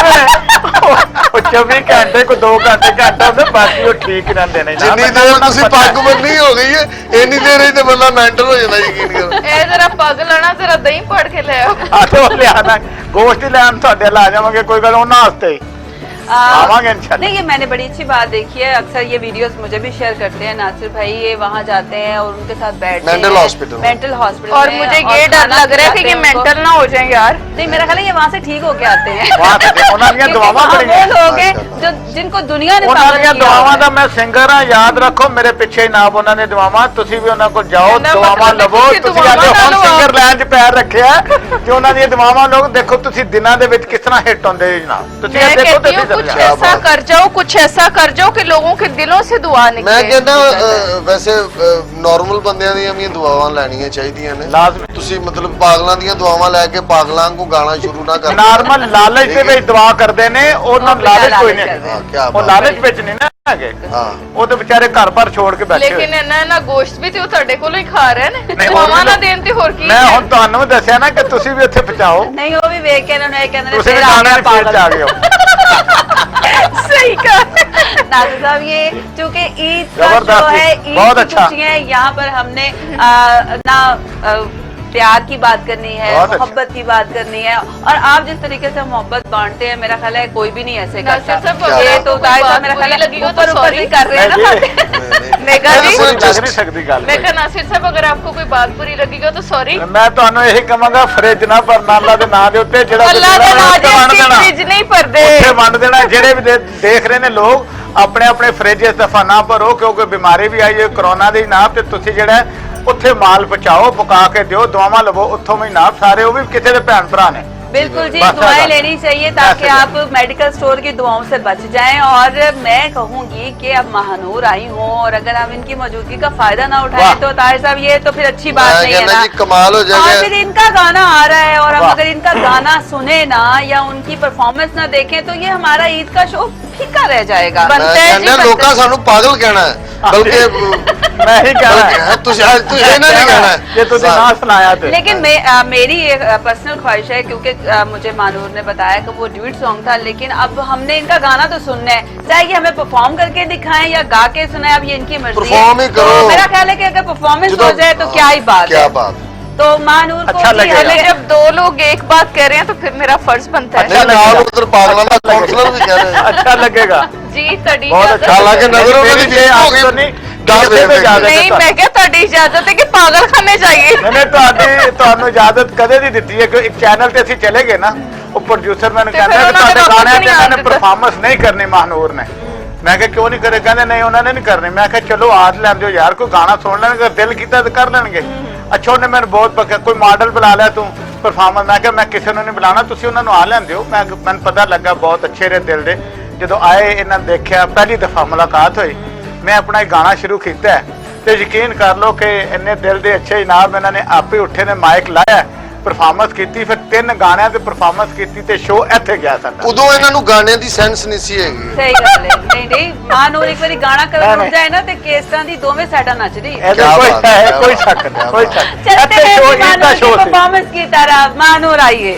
ਉਹ 24 ਘੰਟੇ ਕੋਈ 2 ਘੰਟੇ ਹੁੰਦੇ, ਬਾਕੀ ਉਹ ਠੀਕ ਰਹਿੰਦੇ ਨੇ ਨਾ। ਜਿੰਨੀ ਮੈਨੂੰ ਦੇਰ ਉਹਨਾਂ ਤੁਸੀਂ ਨੂੰ ਪਤਾ ਪੱਗ ਬੰਨੀ ਹੋ ਗਈ ਹੈ, ਇੰਨੀ ਦੇਰ ਹੀ ਤੇ ਬੰਦਾ ਮੈਂਟਲ ਹੋ ਜਾਂਦਾ, ਯਕੀਨ ਕਰੋ। ਇਹ ਜਰਾ ਪਾਗਲ ਆ ਨਾ, ਜਰਾ ਦਹੀਂ ਪੜ ਕੇ ਲੈ ਆਓ। ਆਟੋ ਲਿਆਣਾ ਗੋਸ਼ਤ ਹੀ ਲੈਣ ਤੁਹਾਡੇ ਲਾ ਜਾਵਾਂਗੇ, ਕੋਈ ਗੱਲ ਉਹਨਾਂ ਵਾਸਤੇ ਹੀ आवांगे इंशाल्लाह। नहीं, ये मैंने बड़ी अच्छी बात देखी है। अक्सर ये वीडियोस मुझे भी शेयर करते हैं नासिर भाई, ये वहाँ जाते हैं और उनके साथ बैठते हैं Mental hospital में। मेंटल हॉस्पिटल और में, मुझे और ये डर खाना लग रहा है कि खिलाते ये हैं उनको। मेंटल ना हो जाए यार। नहीं, मेरा ख्याल है ये वहाँ से ठीक होके आते हैं। वहाँ से उन्होंने क्योंकि दुआवां वहाँ करेंगे। वो लोग हैं माशाल्लाह। जो जिनको दुनिया ने ਉਹਨਾਂ पागल ਦੀਆਂ किया ਦੁਆਵਾਂ हुआ ਦਾ है। ਮੈਂ ਸਿੰਗਰ ਆ, ਯਾਦ ਰੱਖੋ ਮੇਰੇ ਪਿੱਛੇ ਹੀ ਨਾਪ ਉਹਨਾਂ ਨੇ ਦੁਆਵਾਂ, ਤੁਸੀਂ ਵੀ ਉਹਨਾਂ ਕੋਲ ਜਾਓ, ਇਹਦਾ ਦੁਆਵਾਂ ਮਤਲਬ ਲਵੋ। ਤੁਸੀਂ ਤੁਸੀਂ ਅੱਜ ਦੁਆਵਾਂ ਹੁਣ ਨਾਲ ਸਿੰਗਰ ਲਾਈਨ 'ਚ ਪੈਰ ਰੱਖਿਆ ਤੇ ਉਹਨਾਂ ਦੀਆਂ ਦੁਆਵਾਂ ਲੋਕ ਦੇਖੋ, ਤੁਸੀਂ ਦਿਨਾਂ ਦੇ ਵਿੱਚ ਕਿਸ ਤਰ੍ਹਾਂ ਹਿੱਟ ਹੁੰਦੇ ਜੀ ਜਨਾਬ। ਤੁਸੀਂ मैं ਇਹ ਦੇਖੋ कहती ਤੇ हूँ कुछ क्या ऐसा बात। कर जाओ, कुछ ऐसा कर जाओ कि लोगों के दिलों से दुआ ਮੈਂ निकले। ਕਹਿੰਦਾ ਵੈਸੇ ਨਾਰਮਲ ਬੰਦਿਆਂ ਦੀਆਂ ਵੀ ਦੁਆਵਾਂ ਲੈਣੀਆਂ ਚਾਹੀਦੀਆਂ ਨੇ। ਲਾਜ਼ਮੀ। ਤੁਸੀਂ ਮਤਲਬ ਪਾਗਲਾਂ ਦੀਆਂ ਦੁਆਵਾਂ ਲੈ ਕੇ ਪਾਗਲਾਂ ਨੂੰ ਗਾਣਾ ਸ਼ੁਰੂ ਨਾ ਕਰੋ। ਨਾਰਮਲ ਲਾਲਚ ਦੇ ਵਿੱਚ ਦੁਆ ਕਰਦੇ ਨੇ, ਉਹਨਾਂ ਨੂੰ ਲਾਲਚ ਕੋਈ ਨਹੀਂ ਕਰਦੇ ਹਾਂ, ਹੈਗਾ। ਕਿਆ ਉਹ ਬਾਤ ਲਾਲਚ ਵਿੱਚ ਨਹੀਂ ਨਾ ਹੈਗੇ, ਹਾਂ। ਉਹ ਤੇ ਵਿਚਾਰੇ ਘਰ-ਬਾਰ ਛੋੜ ਕੇ ਬੈਠੇ लेकिन ਹੋਏ। इन्ना गोश्त भी तो ਤੁਹਾਡੇ ਕੋਲੋਂ ਹੀ ਖਾ ਰਹੇ ਨੇ। ਨਹੀਂ, ਹੋਰ ਦੁਆਵਾਂ ਵੀ ਨਾ ਲੋਕ- ਦੇਣ ਤੇ ਹੋਰ ਕੀ ਮੈਂ ਹੈ। ਹੁਣ ਤੁਹਾਨੂੰ ਵੀ ਦੱਸਿਆ ਨਾ ਕਿ ਤੁਸੀਂ ਵੀ ਉੱਥੇ ਪਹੁੰਚਾਓ, नहीं, वो भी देख के इन्होंने ये कहते हैं ਤੁਸੀਂ ਵੀ फिर आ ਗਾਣੇ गया ਦੀ ਫੀਲਡ 'ਚ ਆ पागल। ਗਏ हो। सही कहा। नासिर साहब, ये चूंकि ईद का जबरदस्त शो है, ईद, ईद बहुत की अच्छा। खुशियां हैं, यहाँ पर हमने प्यार की बात करनी है, बहुत अच्छा। मोहब्बत की बात करनी है, और आप जिस तरीके से मोहब्बत बांटते हैं, मेरा ख्याल है कोई भी नहीं ऐसे नासिर करता। साहब, अगर ये आपको तो कोई ताहिर साहब बात मेरा ख्याल बुरी है लगी हो तो ऊपर ऊपर sorry। से कर रहे हैं ना नहीं, बातें। मेघा जी, ऐसे ਲੱਗ नहीं सकती ਗੱਲ मैं कहा नासिर साहब, अगर आपको कोई बात बुरी लगी हो तो सॉरी। ਮੈਂ ਤੁਹਾਨੂੰ ਇਹੀ ਕਹਾਂਗਾ, ਫਰਿੱਜ ਨਾ ਭਰਨਾ ਅੱਲਾ ਦੇ ਨਾਂ ਦੇ ਉੱਤੇ, ਜਿਹੜਾ अल्लाह ਕੋਈ का ਦੇਣਾ नाज ਉੱਥੇ ਵੰਡ है, ਦੇਣਾ, फ्रिज नहीं भर दे। ਉੱਥੇ ਵੰਡ ਦੇਣਾ। ਜਿਹੜੇ ਵੀ ਦੇਖ ਰਹੇ ਨੇ ਲੋਕ, ਆਪਣੇ ਆਪਣੇ ਫਰਿੱਜ ਇਸ ਦਫਾ ਨਾ ਭਰੋ, ਕਿਉਂਕਿ ਬਿਮਾਰੀ ਵੀ ਆਈ ਹੈ ਕਰੋਨਾ ਦੀ ਨਾ, ਤੇ ਤੁਸੀਂ ਜਿਹੜਾ ਉੱਥੇ ਮਾਲ ਪਹੁੰਚਾਓ, ਪਕਾ ਕੇ ਦਿਓ, ਦੁਆਵਾਂ ਲਵੋ ਉੱਥੋਂ ਵੀ ਨਾ, ਸਾਰੇ ਉਹ ਵੀ ਕਿਸੇ ਦੇ ਭੈਣ ਭਰਾ ਨੇ। बिल्कुल जी, बस दुआएं बस। लेनी चाहिए ताकि ऐसे आप मेडिकल स्टोर की दुआओं से बच जाएं। और मैं कहूंगी कि अब महानूर आई हो और अगर हम इनकी मौजूदगी का फायदा ना उठाएं वाह। तो ताहिर साहब ये तो फिर अच्छी बात मैं नहीं है कहना ना। जी कमाल हो और जाएगा। फिर इनका गाना आ रहा है और हम वाह। अगर इनका गाना सुने ना या उनकी परफॉर्मेंस ना देखें तो ये हमारा ईद का शो फीका रह जाएगा। मैं बनता है जी, कहना बनता लोका है। सानू पागल कहना है बल्कि मैं ही कह रहा है तुझे इन्हें नहीं कहना है ये तुझे ना सुनाया थे। लेकिन मेरी एक पर्सनल ख्वाहिश है क्योंकि मुझे मानूर ने बताया कि वो ड्यूट सॉन्ग था, लेकिन अब हमने इनका गाना तो सुनना है, चाहे ये हमें परफॉर्म करके दिखाएं या गा के सुनाएं, अब ये इनकी मर्जी है। परफॉर्म ही करो। तो मेरा ख्याल है कि अगर परफॉर्मेंस हो जाए तो क्या ही बात क्या है। बात तो मानूर को अच्छा जी लगेगा। हमें जब दो लोग एक बात कह रहे हैं तो फिर मेरा फर्ज बनता है नहीं नाल उधर पागलाना काउंसलर भी कह रहे हैं अच्छा लगेगा। जी तड़ी बहुत इजाजत अच्छा। हालांकि नजर मेरी उन्होंने ये हो आज तो गई नहीं, 10 किसी पे इजाजत है नहीं, मैं क्या तड़ी इजाजत है कि पागल खाने जाइए। मैंने ਤੁਹਾਨੂੰ ਇਜਾਜ਼ਤ ਕਦੇ ਨਹੀਂ ਦਿੱਤੀ ਹੈ ਕਿ ਇੱਕ ਚੈਨਲ ਤੇ ਅਸੀਂ ਚਲੇ ਗਏ ਨਾ, ਉਹ ਪ੍ਰੋਡਿਊਸਰ ਮੈਨੂੰ ਤੇ ਕਹਿੰਦਾ ਫਿਰ ਕਿ ਉਹਨਾਂ ਤੁਹਾਡੇ ਨੇ ਗਾਣੇ ਵਾਪਸ ਤੇ ਨਹੀਂ ਇਹਨਾਂ ਆਉਣ ਨੇ ਦਿੱਤਾ। ਪਰਫਾਰਮੈਂਸ ਨਹੀਂ ਕਰਨੀ ਮਹਨੂਰ ਨੇ। ਮੈਂ ਕਿਹਾ ਕਿਉਂ ਨਹੀਂ ਕਰੇ? ਕਹਿੰਦੇ ਨਹੀਂ ਉਹਨਾਂ ਨੇ ਨਹੀਂ ਕਰਨੀ। ਮੈਂ ਕਿਹਾ ਚਲੋ ਆਜ ਲੈਣ ਦਿਓ ਯਾਰ, ਕੋਈ ਗਾਣਾ ਸੁਣ ਲੈਣਗੇ, ਦਿਲ ਕੀਤਾ ਤਾਂ ਕਰ ਲੈਣਗੇ। ਅੱਛਾ ਉਹਨੇ ਮੈਨੂੰ ਬਹੁਤ ਬਕਿਆ, ਕੋਈ ਮਾਡਲ ਬੁਲਾ ਲਿਆ ਤੂੰ ਪਰਫਾਰਮੈਂਸ। ਮੈਂ ਕਿਹਾ ਮੈਂ ਕਿਸੇ ਨੂੰ ਨਹੀਂ ਬੁਲਾਉਣਾ, ਤੁਸੀਂ ਉਹਨਾਂ ਨੂੰ ਆ ਲੈਣ ਦਿਓ। ਮੈਨੂੰ ਪਤਾ ਲੱਗਾ ਬਹੁਤ ਅੱਛੇ ਨੇ ਦਿਲ ਦੇ। ਜਦੋਂ ਆਏ ਇਹਨਾਂ ਨੇ ਦੇਖਿਆ, ਪਹਿਲੀ ਦਫਾ ਮੁਲਾਕਾਤ ਹੋਈ, ਮੈਂ ਆਪਣਾ ਇੱਕ ਗਾਣਾ ਸ਼ੁਰੂ ਕੀਤਾ ਹੈ ਤੇ ਯਕੀਨ ਕਰ ਲਓ ਕਿ ਇੰਨੇ ਦਿਲ ਦੇ ਅੱਛੇ ਜਨਾਬ ਇਹਨਾਂ ਨੇ ਆਪੇ ਉੱਠੇ ਨੇ, ਮਾਈਕ ਲਾਇਆ, ਪਰਫਾਰਮੈਂਸ ਕੀਤੀ, ਫਿਰ 3 ਗਾਣਿਆਂ ਤੇ ਪਰਫਾਰਮੈਂਸ ਕੀਤੀ ਤੇ ਸ਼ੋਅ ਇੱਥੇ ਗਿਆ ਸਾਡਾ। ਉਦੋਂ ਇਹਨਾਂ ਨੂੰ ਗਾਣਿਆਂ ਦੀ ਸੈਂਸ ਨਹੀਂ ਸੀ ਹੈਗੀ। ਸਹੀ ਗੱਲ ਹੈ। ਨਹੀਂ ਨਹੀਂ, ਮਾਨੂਰ ਇੱਕ ਵਾਰੀ ਗਾਣਾ ਨਹੀਂ, ਕਰਨ ਨਹੀਂ। ਉੱਠ ਜਾਏ ਨਾ ਤੇ ਕੇਸਟਾਂ ਦੀ ਦੋਵੇਂ ਸਾਈਡਾਂ ਨੱਚਦੀ। ਇਹਦੇ ਕਿਆ ਕੋਈ ਬਾਤ ਹੈ, ਹੈ ਕਿਆ ਕੋਈ ਬਾਤ ਸ਼ੱਕ ਹੈ, ਨਹੀਂ, ਕਿਆ ਕੋਈ ਬਾਤ ਸ਼ੱਕ ਹੈ। ਨਹੀਂ। चलते ਇੱਥੇ हैं ਸ਼ੋਅ जी ਈਦ ਦਾ मानूर की ਸ਼ੋਅ ਸੀ। परफॉर्मेंस की तरफ। मानूर आइए।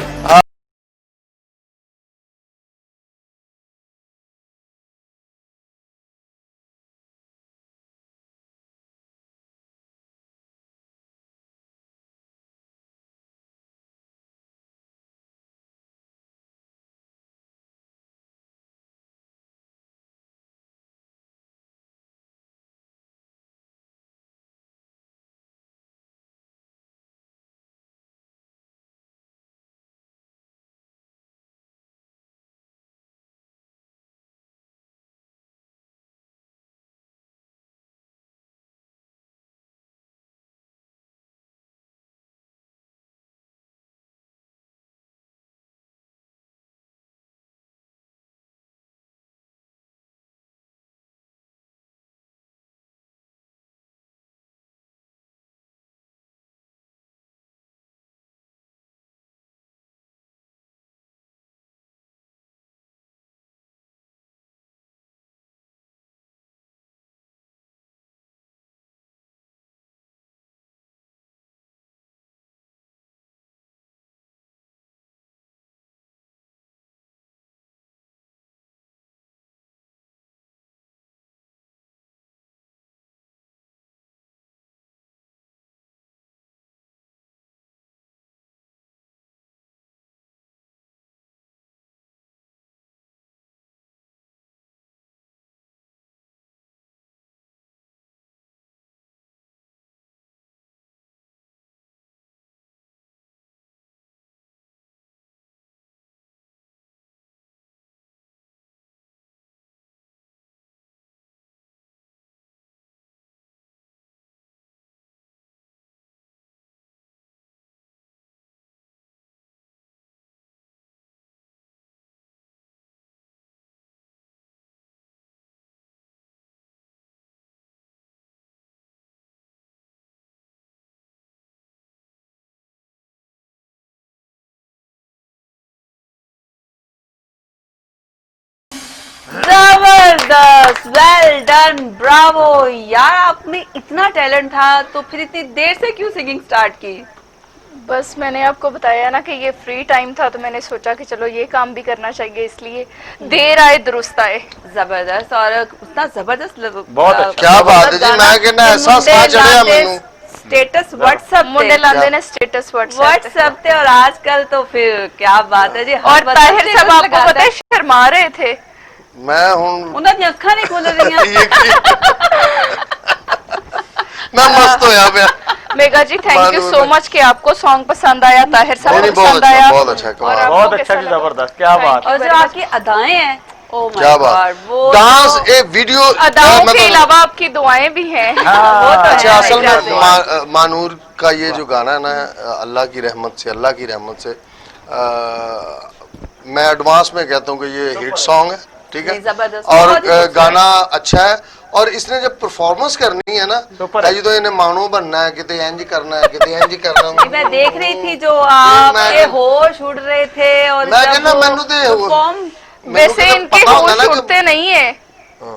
जबरदस्त, वेल डन, ब्रावो यार, आपने इतना टैलेंट था तो फिर इतनी देर से क्यों सिंगिंग स्टार्ट की? बस मैंने आपको बताया ना कि ये फ्री टाइम था तो मैंने सोचा कि चलो ये काम भी करना चाहिए, इसलिए देर आए दुरुस्त आए। जबरदस्त, और उतना जबरदस्त बहुत अच्छा। क्या बात है जी, मैं कहना ऐसा सा चढ़िया मैनू। स्टेटस व्हाट्सएप मुंडे लांदे ने स्टेटस व्हाट्सएप पे, और आजकल तो फिर क्या बात है जी। हर और बंदा ताहिर साहब status आपको लगाता पता है शर्मा रहे थे। मैं ਹੁਣ ਉਹਨਾਂ ਦੀਆਂ ਅੱਖਾਂ ਨਹੀਂ ਖੁੱਲ ਰਹੀਆਂ। मैं मस्त होया पिया। Mega ji thank you Manur सो ने- मच कि आपको सॉन्ग पसंद आया, ताहिर साहब नहीं, को बहुत पसंद अच्छा, आया। बहुत अच्छा, कमाल। और आपको बहुत कैसा अच्छा जी, लगा? जबरदस्त, क्या Thank बात। you और जो very much। आपकी अदाएं हैं, ओ क्या माय बात। गॉड, वो डांस तो- एक वीडियो अदाओं मैं के तो- अलावा आपकी दुआएं भी हैं। हाँ, वो तो अच्छा है असल भाई में जान। मानूर का ये जो गाना है ना, अल्लाह की रहमत से मैं एडवांस में कहता हूँ कि ये हिट सॉन्ग है, ठीक है, नहीं, जबरदस्त, और बहुत ही खूबसूरत। गाना अच्छा है। और इसने जब परफॉर्मेंस करनी है ना, सुपर है। जो इन्हें मानो बनना है, कितने इंज करना है, कितने इंज करना नहीं, मैं देख रही थी जो मैं- आपके होश उड़ रहे थे और मैं जब कहना वो मैनू ते परफॉर्म वैसे इनके पता होता होश ना कि उड़ते नहीं है,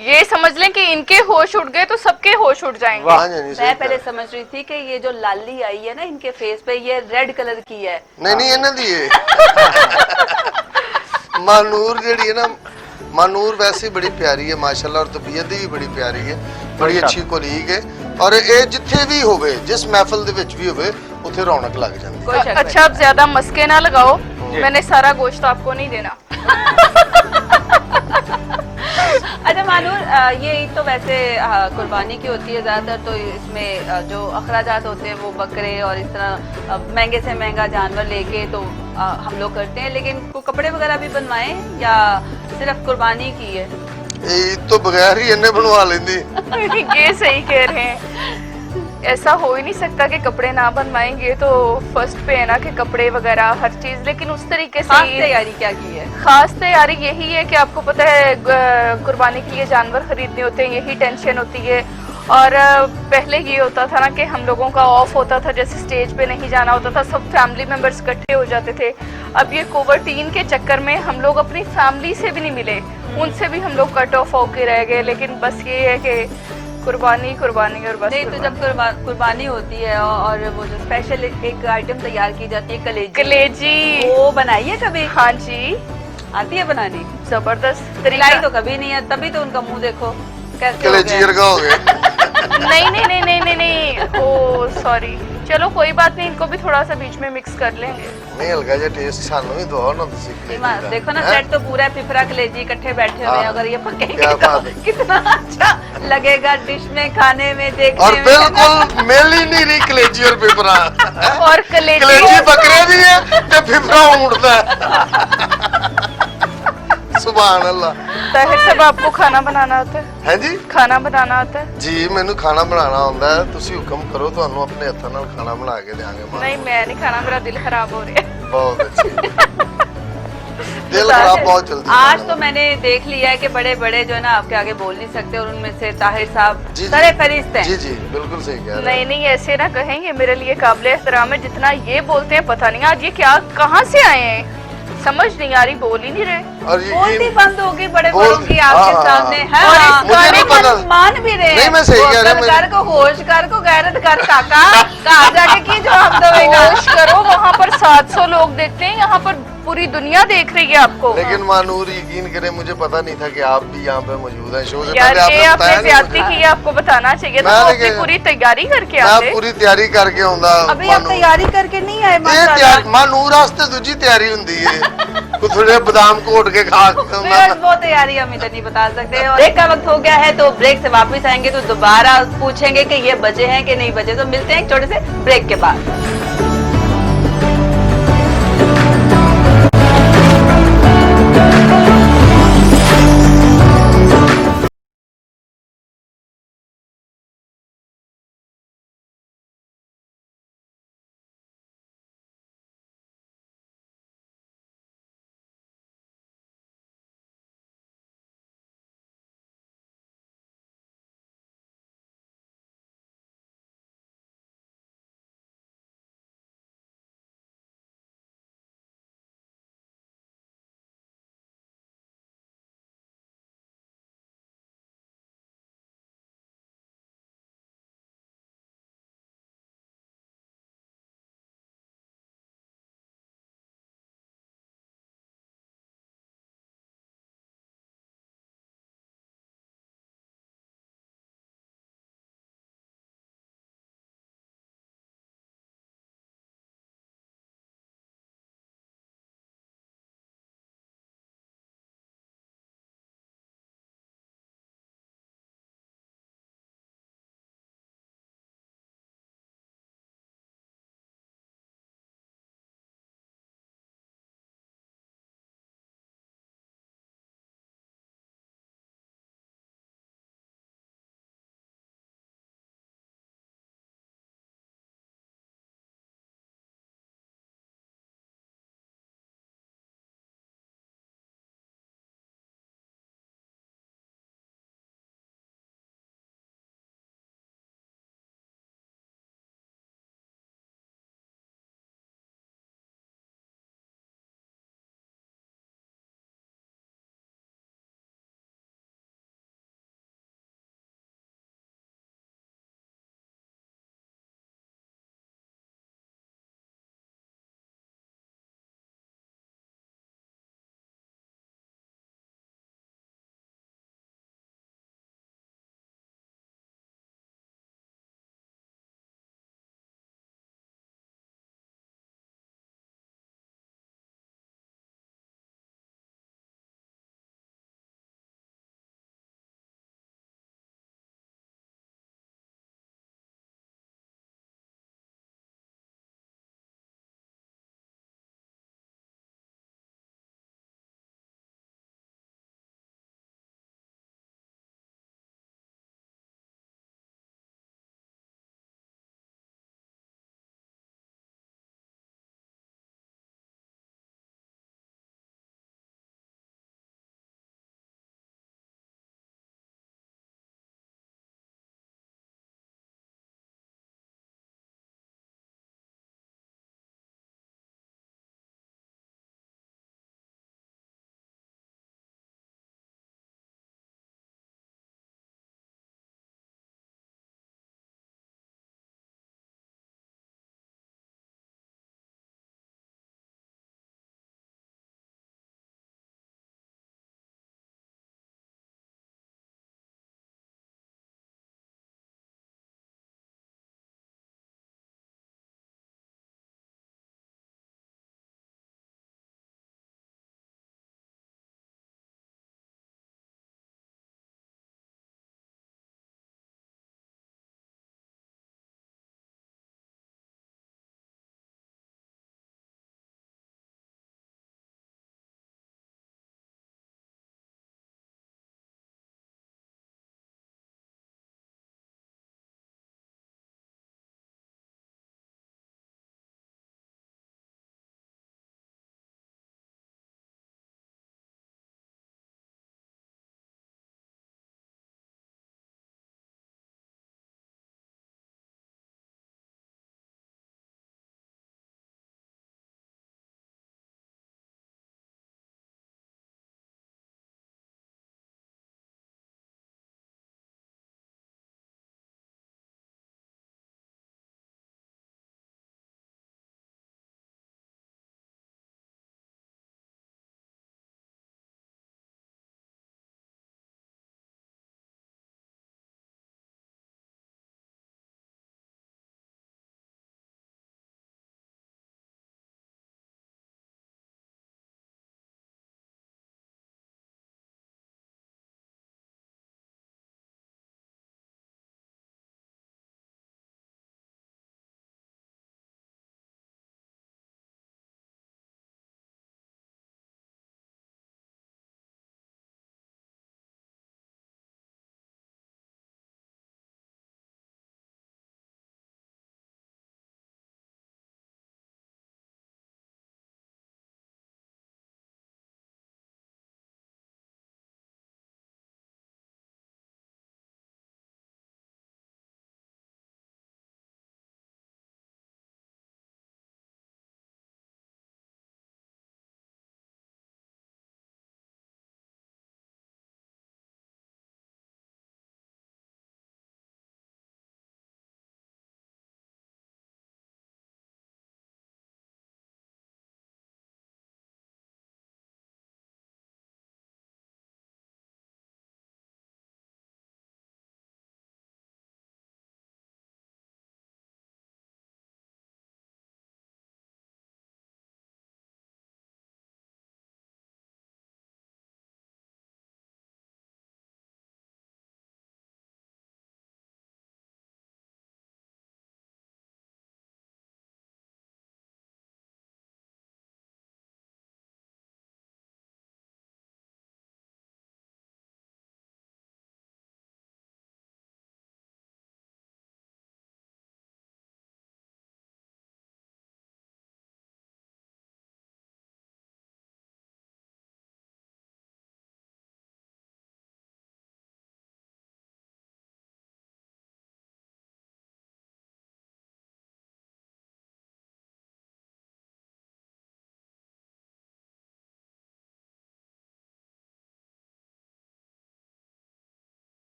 ये समझ लें कि इनके होश उड़ गए तो सबके होश उड़ जाएंगे। वाह। हाँ जी, नहीं, सही मैं पहले कह रहे। समझ रही थी कि ये जो लाली आई है ना इनके फेस पे, ये रेड कलर की है। नहीं नहीं इन्हें दी है मानूर जड़ी है ना, मानूर वैसे बड़ी प्यारी है माशाल्लाह, और तबीयत भी बड़ी प्यारी है, बड़ी अच्छी कोलीग है, और ये जिथे भी होवे, जिस महफिल दे विच भी होवे, उथे रौनक लग जाती है। कोई शक अच्छा, आप ज्यादा मस्के ना लगाओ, मैंने सारा गोश्त आपको नहीं देना। अच्छा मानूर, ये ईद तो वैसे कुर्बानी की होती है ज्यादातर, तो इसमें जो अखराजात होते हैं वो बकरे और इस तरह महंगे से महंगा जानवर लेके तो हम लोग करते हैं, लेकिन को कपड़े वगैरह भी बनवाए या सिर्फ कुर्बानी की है? ये तो बगैर ही इन्हें बनवा लेंदी। ये सही कह रहे हैं, ऐसा हो ही नहीं सकता कि कपड़े ना बनवाएंगे, तो फर्स्ट पे है ना कि कपड़े वगैरह हर चीज, लेकिन उस तरीके से खास तैयारी क्या की है? खास तैयारी यही है कि आपको पता है कुर्बानी के लिए जानवर खरीदने होते हैं, यही टेंशन होती है। और पहले ये होता था ना कि हम लोगों का ऑफ होता था, जैसे स्टेज पे नहीं जाना होता था, सब फैमिली मेंबर्स इकट्ठे हो जाते थे। अब ये कोविड के चक्कर में हम लोग अपनी फैमिली से भी नहीं मिले, उनसे भी हम लोग कट ऑफ होके रह गए। लेकिन बस ये है कि कुर्बानी कुर्बानी और बस नहीं तो जब कुर्बानी होती है और वो जो स्पेशल एक आइटम तैयार की जाती है, कलेजी, कलेजी, वो बनाई है कभी? हाँ जी, आती है बनानी? जबरदस्त खिलाई तरीका। तो कभी नहीं है, तभी तो उनका मुंह देखो कैसे हो कलेजीर गया। का हो गया। नहीं नहीं नहीं नहीं नहीं नहीं, ओ सॉरी, चलो कोई बात नहीं, इनको भी थोड़ा सा बीच में मिक्स कर लेंगे। नहीं हल्का जा टेस्ट सानू भी दो ना, तुसी नहीं, माँ, देखो ना सेट तो पूरा है, पिपरा कलेजी इकट्ठे बैठे हुए हैं, हाँ। अगर ये पकेंगे क्या तो बात है। कितना अच्छा लगेगा डिश में, खाने में, देखने और में। बिल्कुल मेल ही नहीं रही कलेजी और पिपरा। और कलेजी कलेजी बकरे दी है ते पिपरा उड़ता है। सुभान अल्लाह। ताहिर साहब, आपको खाना बनाना आता है? है जी, खाना बनाना आता है? जी मैनू खाना बनाना आंदा है, तुसी हुक्म करो, ਤੁਹਾਨੂੰ अपने हत्थां नाल खाना बना के देंगे। नहीं, मैं नहीं खाना, मेरा दिल खराब हो रहा है। बहुत अच्छी। दिल खराब बहुत जल्दी आज होता तो है। मैंने देख लिया है कि बड़े बड़े जो है ना आपके आगे बोल नहीं सकते, और उनमें से ताहिर साहब जी, सरे फरिश्ते हैं। जी जी बिल्कुल सही कह रहे हैं। नहीं नहीं, ऐसे ना कहें, ये मेरे लिए काबिल एहतराम है, जितना ये बोलते हैं पता नहीं आज ये क्या कहाँ से आए हैं, समझ नहीं आ रही, बोल ही नहीं रहे। और बोलती यकीन बंद होगी बड़े बोल- बड़ों की आपके हाँ, सामने हाँ, है। और हाँ, इस गाने मुझे नहीं पता। मान भी रहे हैं। नहीं, मैं सही वो कह रहा अक्ल हूं, कर को होश कर को गैरत कर काका कहा जाके की जवाब देगा। होश करो, वहाँ पर 700 लोग देखते हैं, यहाँ पर पूरी दुनिया देख रही है आपको। लेकिन मानूर यकीन करें, मुझे पता नहीं था कि आप भी यहाँ पे मौजूद हैं। शो से यार, पहले ये आपने आपने बताया नहीं ज्यादती मुझे। की है, आपको बताना चाहिए था, मैं तो लेके- अपनी पूरी तैयारी करके मैं आते। पूरी तैयारी करके आਉਂਦਾ अभी आप तैयारी करके नहीं आए ਇਹ माशाल्लाह। ਤਿਆਰੀ ਮਾਨੂਰ ਵਾਸਤੇ ਦੂਜੀ ਤਿਆਰੀ ਹੁੰਦੀ ਏ, ਕੋਈ ਥੋੜੇ ਬਦਾਮ ਘੋਟ ਕੇ ਖਾ ਕੇ ਆਉਂਦਾ। बस वो तैयारी हम इधर नहीं बता सकते। और ब्रेक का वक्त हो गया है, तो ब्रेक से वापस आएंगे तो दोबारा पूछेंगे कि ये बजे हैं कि नहीं बजे। तो मिलते हैं एक छोटे से ब्रेक के बाद।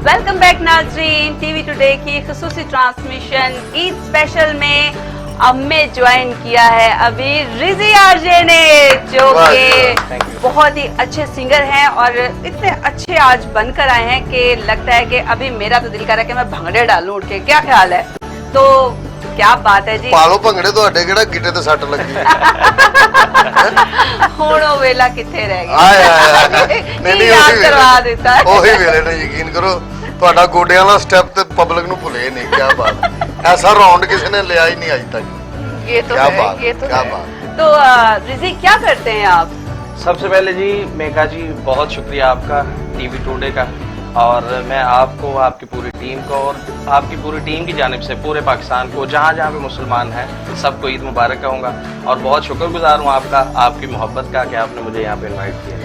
वेलकम बैक नाजरीन, टीवी टुडे की खुसूसी ट्रांसमिशन ईद स्पेशल में हमें ज्वाइन किया है अभी रिजी आरजे ने, जो कि बहुत ही अच्छे सिंगर हैं और इतने अच्छे आज बनकर आए हैं कि लगता है कि अभी मेरा तो दिल कर रहा है कि मैं भंगड़े डालूं उठ के। क्या ख्याल है? तो क्या बात है जी, पालो भंगड़े ਤੁਹਾਡੇ ਕਿਹੜਾ ਗਿੱਟੇ ਤੇ ਸੱਟ ਲੱਗੀ ਹੁਣ ਉਹ ਵੇਲਾ ਕਿੱਥੇ ਰਹਿ ਗਿਆ। ਆਏ ਆਏ ਨਹੀਂ ਯਾਦ ਕਰਵਾ ਦਿੱਤਾ ਹੈ। ਉਹੀ ਵੇਲੇ ਨੇ, ਯਕੀਨ ਕਰੋ ਤੁਹਾਡਾ ਗੋਡਿਆਂ ਵਾਲਾ ਸਟੈਪ ਤੇ ਪਬਲਿਕ ਨੂੰ ਭੁੱਲੇ ਨਹੀਂ। ਕੀ ਬਾਤ, ऐसा राउंड किसी ने लिया ही नहीं आज तक। ये तो क्या है, बात, ये तो क्या है। बात। तो रिजी क्या करते हैं आप? सबसे पहले जी मेघा जी बहुत शुक्रिया आपका टीवी टुडे का, और मैं आपको, आपकी पूरी टीम को और आपकी पूरी टीम की जानिब से पूरे पाकिस्तान को, जहाँ जहाँ पे मुसलमान हैं, सबको ईद मुबारक कहूँगा और बहुत शुक्रगुजार हूँ आपका, आपकी मोहब्बत का, कि आपने मुझे यहाँ पे इनवाइट किया।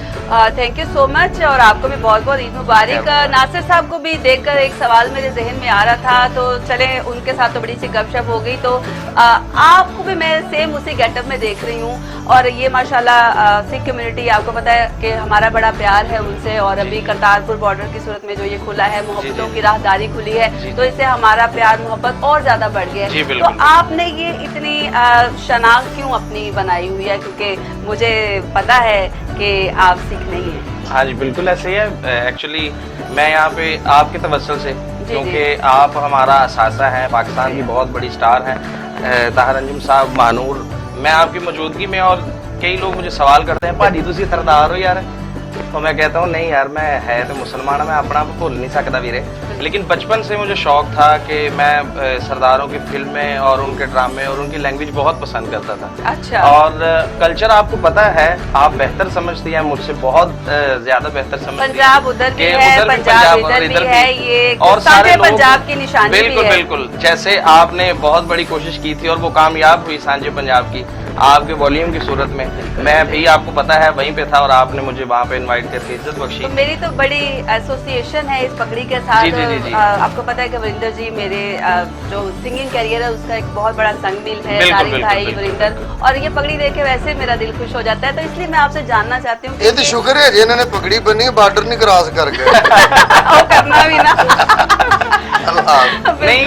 थैंक यू सो मच, और आपको भी बहुत बहुत ईद मुबारक। नासिर साहब को भी देखकर एक सवाल मेरे जहन में आ रहा था, तो चले उनके साथ तो बड़ी सी गपशप हो गई। तो आपको भी मैं सेम उसी गेटअप में देख रही हूँ, और ये माशाल्लाह सिख कम्युनिटी, आपको पता है कि हमारा बड़ा प्यार है उनसे, और अभी करतारपुर बॉर्डर की सूरत में जो ये खुला है, मोहब्बतों की राहदारी खुली है, तो इससे हमारा प्यार मोहब्बत और ज्यादा बढ़ गया है। तो आपने ये इतनी शनाख्त क्यों अपनी बनाई हुई है? क्योंकि मुझे पता है कि आप सिख नहीं है। हाँ जी बिल्कुल ऐसे ही है। एक्चुअली मैं यहाँ पे आपके तवज्जुह से, क्योंकि आप हमारा असासा है, पाकिस्तान की बहुत बड़ी स्टार हैं ताहर अंजुम साहब मानूर, मैं आपकी मौजूदगी में, और कई लोग मुझे सवाल करते हैं भाजी तुसी सरदार हो यार, तो मैं कहता हूँ नहीं यार, मैं है तो मुसलमान, मैं अपना आप भूल नहीं सकता वीरे, लेकिन बचपन से मुझे शौक था कि मैं सरदारों की फिल्में और उनके ड्रामे और उनकी लैंग्वेज बहुत पसंद करता था। अच्छा। और कल्चर आपको पता है, आप बेहतर समझती हैं मुझसे, बहुत ज्यादा बेहतर समझती हैं। पंजाब उधर भी है, पंजाब इधर भी है, ये और सारे लोग पंजाब की निशानी बिल्कुल भी है। बिल्कुल, जैसे आपने बहुत बड़ी कोशिश की थी और वो कामयाब हुई सांझे पंजाब की, आपके वॉल्यूम की सूरत में, मैं भी आपको पता है वहीं पे था और आपने मुझे वहाँ पे इनवाइट करके इज्जत बख्शी। तो मेरी तो बड़ी एसोसिएशन है इस पगड़ी के साथ। जी। आपको पता है कि वरिंदर जी मेरे जो सिंगिंग कैरियर है उसका एक बहुत बड़ा संगमिल है, तारिक भाई वरिंदर, और ये पगड़ी देख के वैसे मेरा दिल खुश हो जाता है। तो इसलिए मैं आपसे जानना चाहती हूँ। ये तो शुक्र है जी इन्होंने पगड़ी बनी, बॉर्डर नहीं क्रॉस कर गए। और करना भी ना। नहीं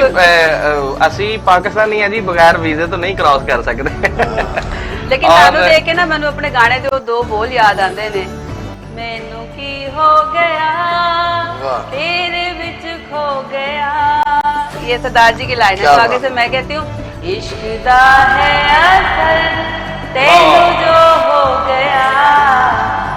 असी पाकिस्तानी है जी, बगैर वीजे तो नहीं क्रॉस कर सकते। लेकिन मैनू देख के ना, मैनू अपने गाने ਦੇ दो बोल याद आते ने, मैनू की हो गया तेरे विच खो गया, ये सरदार जी की लाइन है। तो आगे से मैं कहती हूँ, इश्क दा है असर तेनू जो हो गया,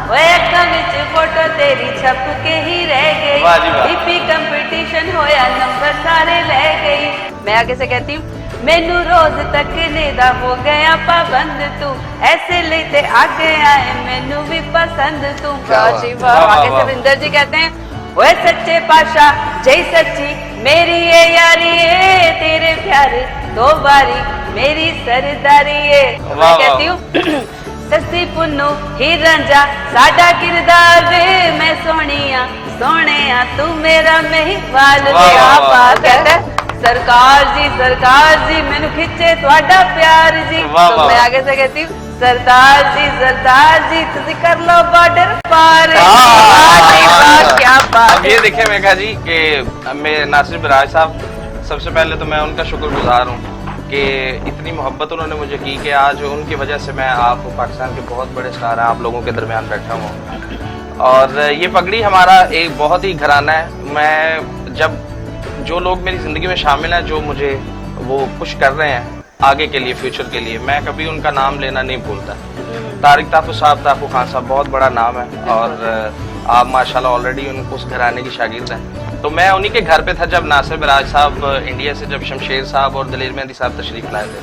वो अखां विच फोटो तेरी छप के ही रह गई, डीपी कंपटीशन होया नंबर सारे ले गई। मैं आगे से कहती हूँ, मैनू रोज तकने दा हो गया पाबंद, तू ऐसे लेते आगे आए मैनू भी पसंद तू। जी वाह। आगे से वरिंदर जी कहते हैं, ओए सच्चे पाशाह जय सच्ची मेरी ये यारी है, तेरे प्यार दो बारी मेरी सरदारी है। मैं कहती हूँ, सस्ती पुन्नू ही रंजा साडा किरदार वे, मैं सोनिया सोनिया तू मेरा मेहवाल। कहते हैं, सरकार जी मैनू खिंचे थोड़ा प्यार जी। तो मैं आगे से कहती हूँ, सरदार जी तुसी कर लो बॉर्डर पार। क्या बात। अब ये देखें मेघा जी कि मैं नासिर बिराज साहब, सबसे पहले तो मैं उनका शुक्रगुजार हूँ कि इतनी मोहब्बत उन्होंने मुझे की, कि आज उनकी वजह से मैं, आप पाकिस्तान के बहुत बड़े स्टार हैं, आप लोगों के दरमियान बैठा हूँ। और ये पगड़ी हमारा एक बहुत ही घराना है। मैं जब जो लोग मेरी ज़िंदगी में शामिल हैं, जो मुझे वो पुश कर रहे हैं आगे के लिए, फ्यूचर के लिए, मैं कभी उनका नाम लेना नहीं भूलता। तारिक ताफू साहब, ताफू खान साहब बहुत बड़ा नाम है, और आप माशाल्लाह ऑलरेडी उस घराने की शागिर्द हैं। तो मैं उन्हीं के घर पे था जब नासिर बिराज साहब इंडिया से, जब शमशेर साहब और दलेर मेहंदी साहब तशरीफ लाए थे,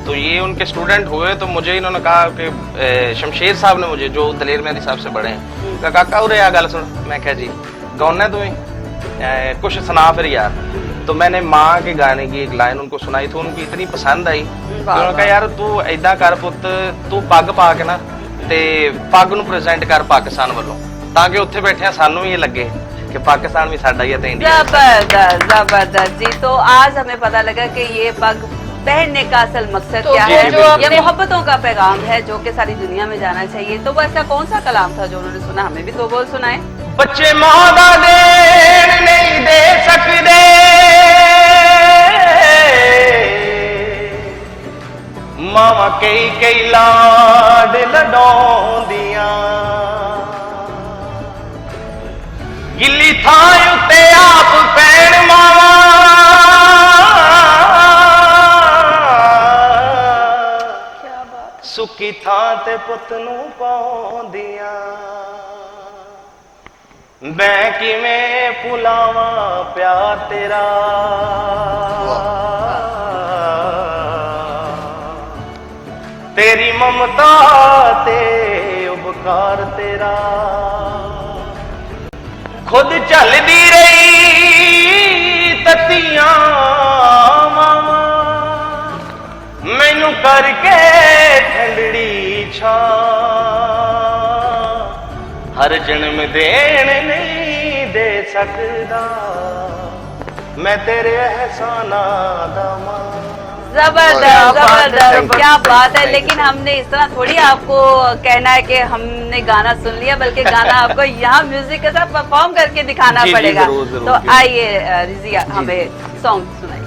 तो ये उनके स्टूडेंट हुए। तो मुझे इन्होंने कहा कि शमशेर साहब ने मुझे, जो दलेर मेहंदी साहब से बड़े हैं, कहा काका उरे आ गल सुन। मैं क्या जी कौन है तुम्हें, कुछ सुना फिर यार। तो मैंने माँ के गाने की एक लाइन उनको सुनाई, तो उनको इतनी पसंद आई, तो उन्होंने कहा यार तू ऐदा कर पुत, तू पग पा के ना ते पग नूं प्रेजेंट कर पाकिस्तान वालों, ताकि उत्थे बैठे सानू भी ये लगे कि पाकिस्तान भी साडा ही है ते इंडिया। जबरदस्त जी। तो आज हमें पता लगा कि ये पग पहनने का असल मकसद तो क्या है, जो ये मोहब्बतों का पैगाम है जो कि सारी दुनिया में जाना चाहिए। तो वो ऐसा कौन सा कलाम था जो उन्होंने सुना, हमें भी दो बोल सुनाए। बच्चे मां दा देन नहीं दे सकदे मावा कई कई लाड लडौंदियां गिल्ली थां उत्ते आप पैण मावा सुखी थां ते पुत नूं पाउंदियां मैं किवें भुलावां प्यार तेरा तेरी ममता ते उपकार तेरा खुद चलदी रही ततियां मामा मैनू करके ठंडड़ी छा हर जन्म देन नहीं दे सकदा मैं तेरे एहसाना दा मां जबरदस्त जबरदस्त, क्या बात है। लेकिन हमने इस तरह थोड़ी आपको कहना है कि हमने गाना सुन लिया, बल्कि गाना आपको यहाँ म्यूजिक के साथ परफॉर्म करके दिखाना पड़ेगा। तो आइए रिजिया हमें सॉन्ग सुनाइए।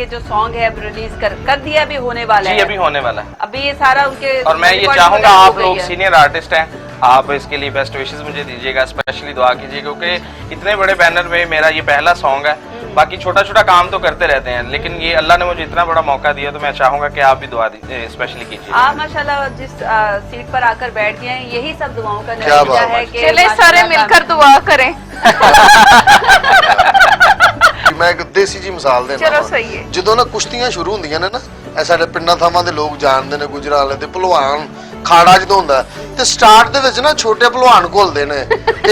ये जो सॉन्ग है रिलीज कर दिया, अभी होने वाला जी है? अभी होने वाला है। अभी ये सारा उनके और मैं ये recording चाहूंगा वगैरह हो आप गई लोग है। सीनियर आर्टिस्ट हैं, आप इसके लिए बेस्ट विशेस मुझे दीजिएगा, स्पेशली दुआ कीजिए, क्योंकि इतने बड़े बैनर में मेरा ये पहला सॉन्ग है। बाकी छोटा छोटा काम तो करते रहते हैं, लेकिन ये अल्लाह ने मुझे इतना बड़ा मौका दिया, तो मैं चाहूंगा कि आप भी दुआ स्पेशली कीजिए। आप माशाल्लाह जिस सीट पर आकर बैठ गए हैं, यही सब दुआओं का क्या नतीजा बात है है। कि चले सारे माशाल्लाह मिलकर दुआ करें। ਮੈਂ ਇੱਕ ਦੇਸੀ ਜੀ ਮਿਸਾਲ ਦੇਣਾ ਚਲੋ ਵਾਂ। ਸਹੀ ਹੈ। ਜਦੋਂ ਨਾ ਕੁਸ਼ਤੀਆਂ ਸ਼ੁਰੂ ਹੁੰਦੀਆਂ ਨੇ ਨਾ, ਇਹ ਸਾਡੇ ਪਿੰਡਾਂ ਥਾਵਾਂ ਦੇ ਲੋਕ ਜਾਣਦੇ ਨੇ, ਗੁਜਰਾਲੇ ਦੇ ਭਲਵਾਨ ਖਾੜਾ ਜਦੋਂ ਹੁੰਦਾ ਤੇ ਸਟਾਰਟ ਦੇ ਵਿੱਚ ਨਾ ਛੋਟੇ ਭਲਵਾਨ ਘੁਲਦੇ ਨੇ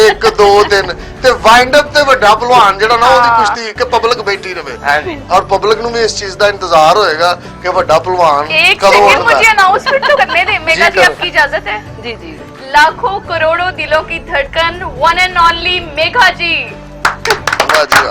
1 2 3 ਤੇ ਵਾਈਂਡ ਅਪ ਤੇ ਵੱਡਾ ਭਲਵਾਨ ਜਿਹੜਾ ਨਾ ਉਹਦੀ ਕੁਸ਼ਤੀ ਇੱਕ ਪਬਲਿਕ ਬੈਠੀ ਰਵੇ हाँ जी। ਔਰ ਪਬਲਿਕ ਨੂੰ ਵੀ ਇਸ ਚੀਜ਼ ਦਾ ਇੰਤਜ਼ਾਰ ਹੋਏਗਾ ਕਿ ਵੱਡਾ ਭਲਵਾਨ एक ਕਦੋਂ सेकंड ਉੱਠਦਾ मुझे अनाउंसमेंट तो करने दे। मेगा जी करो। आपकी इजाजत है? जी जी लाखों करोड़ों दिलों की धड़कन वन एंड ओनली मेघा जी। ਵਾਹ ਜੀ ਵਾਹ।